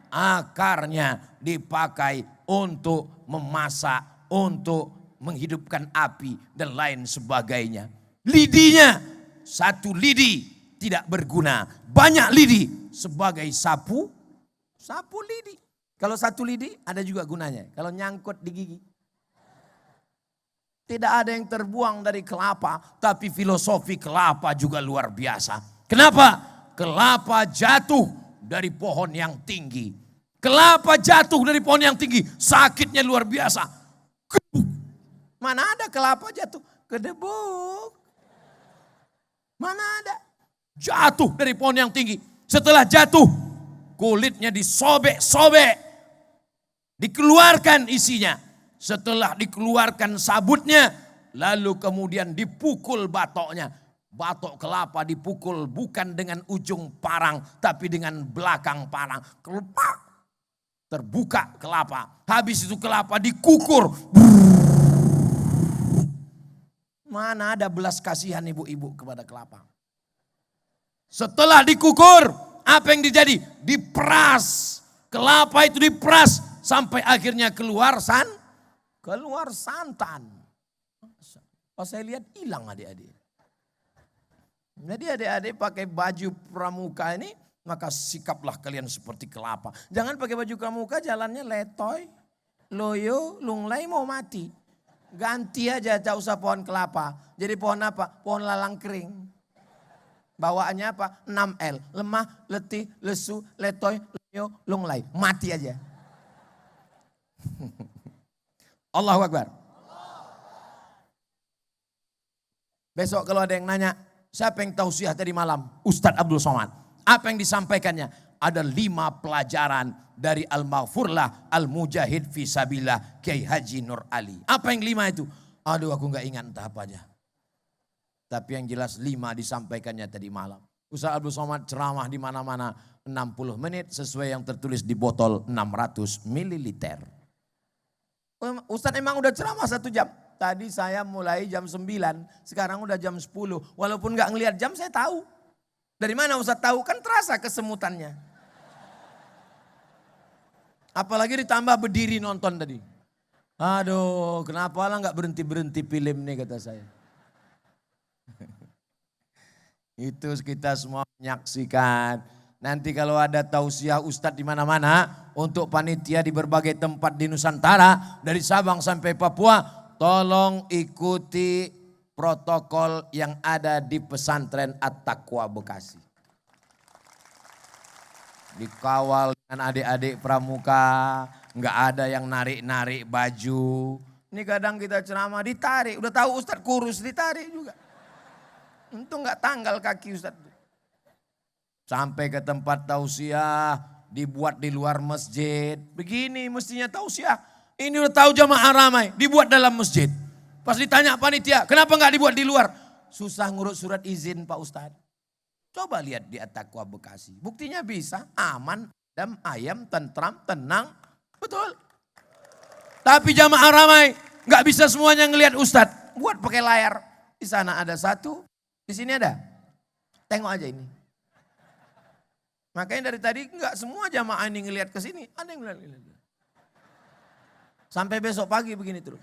Akarnya dipakai untuk memasak, untuk menghidupkan api dan lain sebagainya. Lidinya, satu lidi tidak berguna. Banyak lidi sebagai sapu lidi. Kalau satu lidi ada juga gunanya. Kalau nyangkut di gigi. Tidak ada yang terbuang dari kelapa, tapi filosofi kelapa juga luar biasa. Kenapa? Kelapa jatuh dari pohon yang tinggi. Kelapa jatuh dari pohon yang tinggi, sakitnya luar biasa. Mana ada kelapa jatuh? Kedebuk. Mana ada? Jatuh dari pohon yang tinggi. Setelah jatuh, kulitnya disobek-sobek. Dikeluarkan isinya. Setelah dikeluarkan sabutnya, lalu kemudian dipukul batoknya. Batok kelapa dipukul bukan dengan ujung parang, tapi dengan belakang parang. Kelepak. Terbuka kelapa. Habis itu kelapa dikukur. Mana ada belas kasihan ibu-ibu kepada kelapa. Setelah dikukur, apa yang terjadi? Diperas. Kelapa itu diperas sampai akhirnya keluar santan. Pas saya lihat hilang adik-adik. Jadi adik-adik pakai baju pramuka ini, maka sikaplah kalian seperti kelapa. Jangan pakai baju pramuka jalannya letoy, loyo, lunglai mau mati. Ganti aja, tak usah pohon kelapa. Jadi pohon apa? Pohon lalang kering. Bawaannya apa? 6L. Lemah, letih, lesu, letoy, loyo, lunglai. Mati aja. Allahu Akbar. Besok kalau ada yang nanya, siapa yang tausiah tadi malam? Ustadz Abdul Somad. Apa yang disampaikannya? Ada 5 pelajaran dari Al-Maghfurlah Al-Mujahid Fisabilillah Kiai Haji Nur Ali. Apa yang 5 itu? Aduh aku gak ingat entah apa aja. Tapi yang jelas 5 disampaikannya tadi malam. Ustadz Abdul Somad ceramah di mana-mana 60 menit sesuai yang tertulis di botol 600 ml. Ustadz emang udah ceramah 1 jam. Tadi saya mulai jam 9, sekarang udah jam 10. Walaupun gak ngelihat jam saya tahu. Dari mana Ustadz tahu? Kan terasa kesemutannya. Apalagi ditambah berdiri nonton tadi. Aduh, kenapa lah nggak berhenti-berhenti film nih kata saya. Itu kita semua menyaksikan. Nanti kalau ada tausiah Ustadz di mana-mana untuk panitia di berbagai tempat di Nusantara dari Sabang sampai Papua, tolong ikuti protokol yang ada di pesantren At-Taqwa Bekasi. Dikawal dengan adik-adik pramuka, nggak ada yang narik-narik baju. Ini kadang kita ceramah ditarik, udah tahu Ustadz kurus ditarik juga. Untung nggak tanggal kaki Ustadz. Sampai ke tempat tausiah dibuat di luar masjid. Begini mestinya tausiah. Ini udah tahu jamaah ramai, dibuat dalam masjid. Pas ditanya panitia, kenapa nggak dibuat di luar? Susah ngurus surat izin Pak Ustadz. Coba lihat di At-Taqwa Bekasi. Buktinya bisa, aman, adem, ayam, tentram, tenang. Betul. Tapi jamaah ramai, nggak bisa semuanya ngelihat Ustadz. Buat pakai layar. Di sana ada satu, di sini ada. Tengok aja ini. Makanya dari tadi nggak semua jamaah ini ngelihat ke sini. Ada yang ngelihat. Sampai besok pagi begini terus.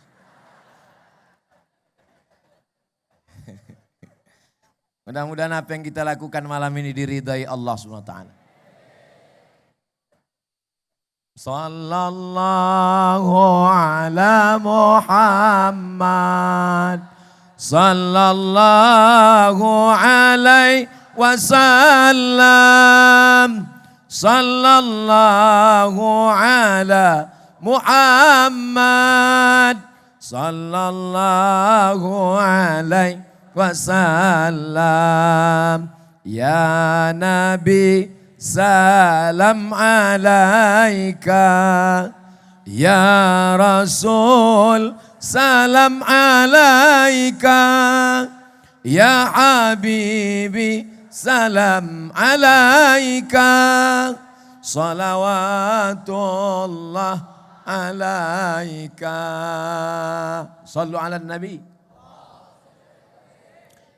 Mudah-mudahan apa yang kita lakukan malam ini diridai Allah SWT. Sallallahu ala Muhammad. Sallallahu alaihi wasallam. Sallallahu ala Muhammad. Sallallahu alaihi wasallam. Ya Nabi salam alaika. Ya Rasul salam alaika. Ya Habibi salam alaika. Salawatullah alaika. Sallu ala Nabi.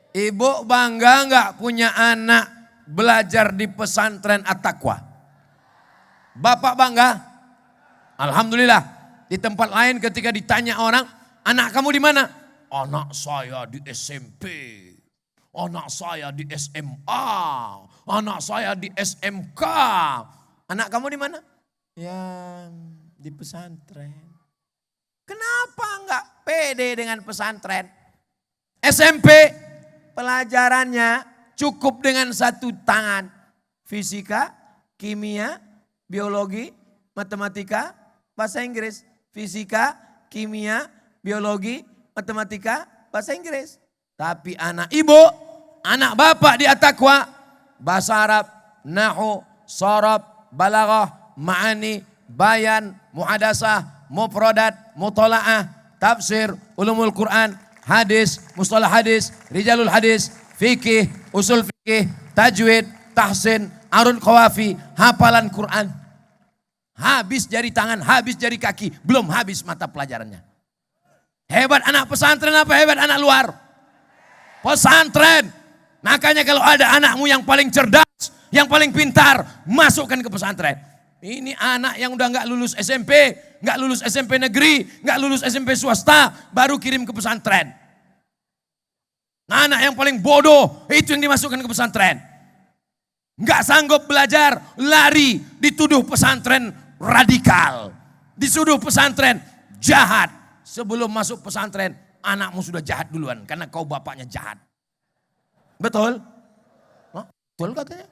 Ibu bangga enggak punya anak belajar di pesantren At-Taqwa? Bapak bangga? Alhamdulillah. Di tempat lain ketika ditanya orang, anak kamu di mana? Anak saya di SMP. Anak saya di SMA. Anak saya di SMK. Anak kamu di mana? Ya di pesantren. Kenapa enggak pede dengan pesantren? SMP pelajarannya cukup dengan satu tangan. Fisika, kimia, biologi, matematika, bahasa Inggris. Fisika, kimia, biologi, matematika, bahasa Inggris. Tapi anak ibu, anak bapak di At-Taqwa, bahasa Arab, nahu, sorab, balaghah, ma'ani, bayan, muhadasah, mufradat, mutola'ah, tafsir, ulumul Quran, hadis, mustalah hadis, rijalul hadis, fikih, usul fikih, tajwid, tahsin, arun qawafi, hafalan Quran. Habis jari tangan, habis jari kaki, belum habis mata pelajarannya. Hebat anak pesantren apa hebat anak luar? Pesantren. Makanya kalau ada anakmu yang paling cerdas, yang paling pintar, masukkan ke pesantren. Ini anak yang udah nggak lulus SMP, nggak lulus SMP negeri, nggak lulus SMP swasta, baru kirim ke pesantren. Anak yang paling bodoh, itu yang dimasukkan ke pesantren. Nggak sanggup belajar, lari, dituduh pesantren radikal. Dituduh pesantren jahat. Sebelum masuk pesantren, anakmu sudah jahat duluan, karena kau bapaknya jahat. Betul? Hah? Betul katanya.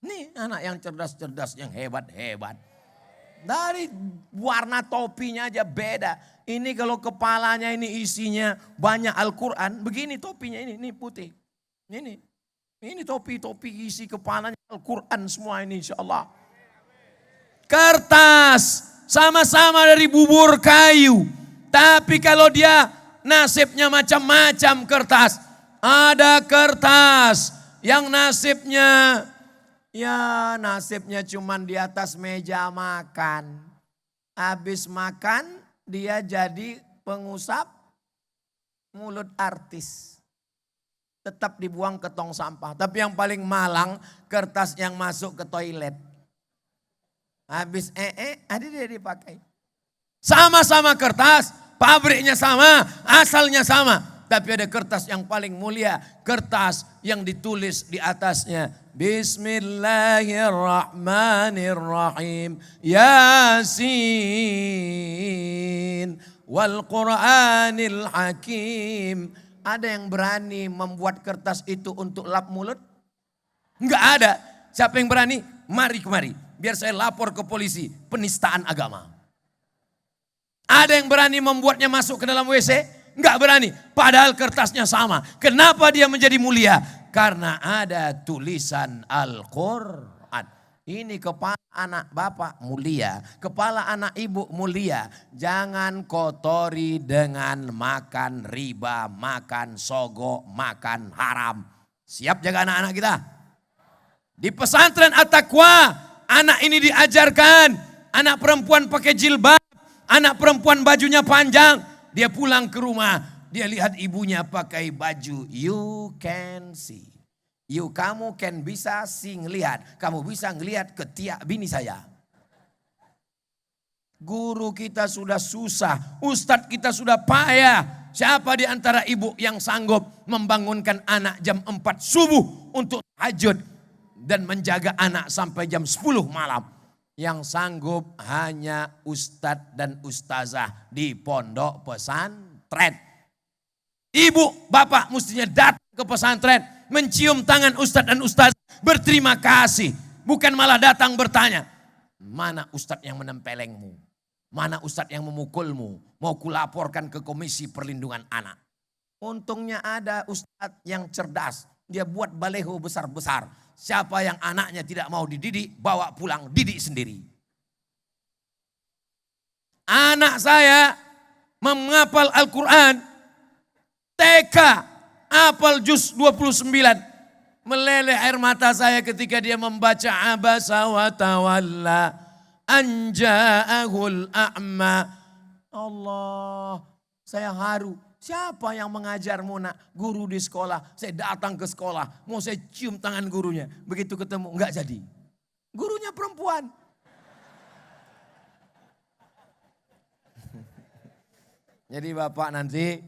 Nih anak yang cerdas-cerdas, yang hebat-hebat. Dari warna topinya aja beda. Ini kalau kepalanya ini isinya banyak Al-Quran. Begini topinya ini putih. Ini topi isi kepalanya Al-Quran semua ini insya Allah. Kertas sama-sama dari bubur kayu. Tapi kalau dia nasibnya macam-macam kertas. Ada kertas yang nasibnya cuman di atas meja makan. Habis makan dia jadi pengusap mulut artis. Tetap dibuang ke tong sampah. Tapi yang paling malang kertas yang masuk ke toilet. Habis ada dia dipakai. Sama-sama kertas, pabriknya sama, asalnya sama. Tapi ada kertas yang paling mulia, kertas yang ditulis di atasnya Bismillahirrahmanirrahim. Yasin wal Qur'anil Hakim. Ada yang berani membuat kertas itu untuk lap mulut? Enggak ada. Siapa yang berani? Mari kemari. Biar saya lapor ke polisi penistaan agama. Ada yang berani membuatnya masuk ke dalam WC? Enggak berani. Padahal kertasnya sama. Kenapa dia menjadi mulia? Karena ada tulisan Al-Quran. Ini kepala anak bapak mulia. Kepala anak ibu mulia. Jangan kotori dengan makan riba, makan sogo, makan haram. Siap jaga anak-anak kita? Di pesantren At-Taqwa, anak ini diajarkan. Anak perempuan pakai jilbab. Anak perempuan bajunya panjang. Dia pulang ke rumah. Dia lihat ibunya pakai baju. You can see. Kamu can bisa sih ngelihat. Kamu bisa ngelihat ketiak bini saya. Guru kita sudah susah. Ustadz kita sudah payah. Siapa di antara ibu yang sanggup membangunkan anak jam 4 subuh untuk tahajud. Dan menjaga anak sampai jam 10 malam. Yang sanggup hanya ustadz dan ustazah di pondok pesantren. Ibu, bapak mestinya datang ke pesantren. Mencium tangan ustadz dan ustazah. Berterima kasih. Bukan malah datang bertanya. Mana ustadz yang menempelengmu? Mana ustadz yang memukulmu? Mau kulaporkan ke Komisi Perlindungan Anak. Untungnya ada ustadz yang cerdas. Dia buat baleho besar-besar. Siapa yang anaknya tidak mau dididik, bawa pulang didik sendiri. Anak saya menghafal Al-Quran, TK, hafal juz 29. Meleleh air mata saya ketika dia membaca abasa wa tawalla anja'ahul a'ma. Allah, saya haru. Siapa yang mengajarmu nak? Guru di sekolah. Saya datang ke sekolah. Mau saya cium tangan gurunya. Begitu ketemu enggak jadi. Gurunya perempuan. Jadi bapak nanti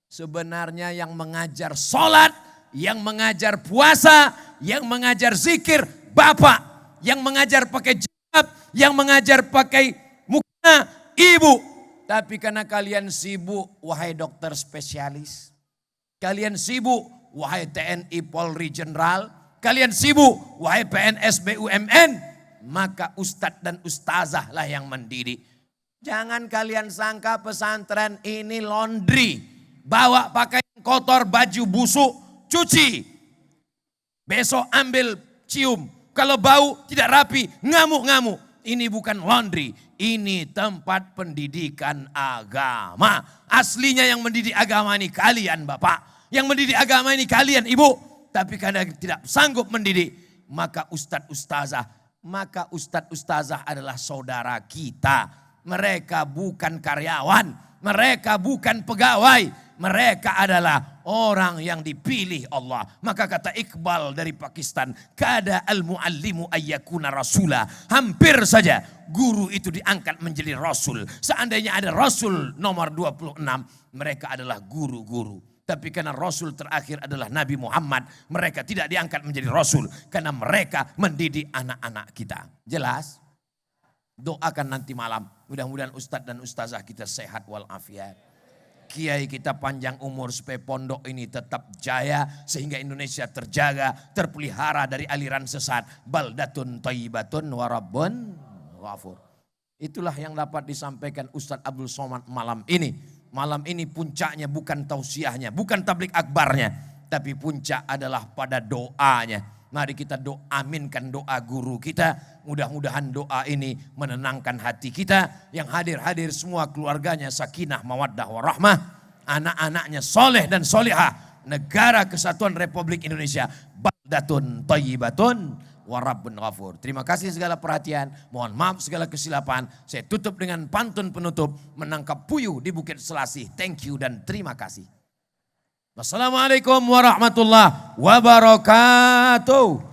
sebenarnya yang mengajar sholat. Yang mengajar puasa. Yang mengajar zikir. Bapak. Yang mengajar pakai jilbab. Yang mengajar pakai mukena. Ibu. Tapi karena kalian sibuk, wahai dokter spesialis. Kalian sibuk, wahai TNI Polri Jenderal. Kalian sibuk, wahai PNS BUMN. Maka ustadz dan ustazah lah yang mendidik. Jangan kalian sangka pesantren ini laundry. Bawa pakaian kotor, baju busuk, cuci. Besok ambil cium. Kalau bau tidak rapi, ngamuk-ngamuk. Ini bukan laundry, ini tempat pendidikan agama. Aslinya yang mendidik agama ini kalian bapak. Yang mendidik agama ini kalian ibu. Tapi karena tidak sanggup mendidik, maka ustadz ustazah adalah saudara kita. Mereka bukan karyawan, mereka bukan pegawai. Mereka adalah orang yang dipilih Allah. Maka kata Iqbal dari Pakistan, kada al-muallimu ayyakuna rasula. Hampir saja guru itu diangkat menjadi rasul. Seandainya ada rasul nomor 26, mereka adalah guru-guru. Tapi karena rasul terakhir adalah Nabi Muhammad, mereka tidak diangkat menjadi rasul. Karena mereka mendidik anak-anak kita. Jelas? Doakan nanti malam. Mudah-mudahan ustadz dan ustazah kita sehat walafiat. Kiai kita panjang umur supaya pondok ini tetap jaya sehingga Indonesia terjaga, terpelihara dari aliran sesat. Baldatun thayyibatun wa rabbun ghafur. Itulah yang dapat disampaikan Ustadz Abdul Somad malam ini. Malam ini puncaknya bukan tausiahnya, bukan tablik akbarnya, tapi puncak adalah pada doanya. Mari kita aminkan doa guru kita. Mudah-mudahan doa ini menenangkan hati kita. Yang hadir-hadir semua keluarganya sakinah, mawaddah, warahmah. Anak-anaknya soleh dan solehah. Negara Kesatuan Republik Indonesia. Baldatun thayyibatun warabbun ghafur. Terima kasih segala perhatian. Mohon maaf segala kesilapan. Saya tutup dengan pantun penutup. Menangkap puyuh di Bukit Selasih. Thank you dan terima kasih. Wassalamualaikum warahmatullahi wabarakatuh.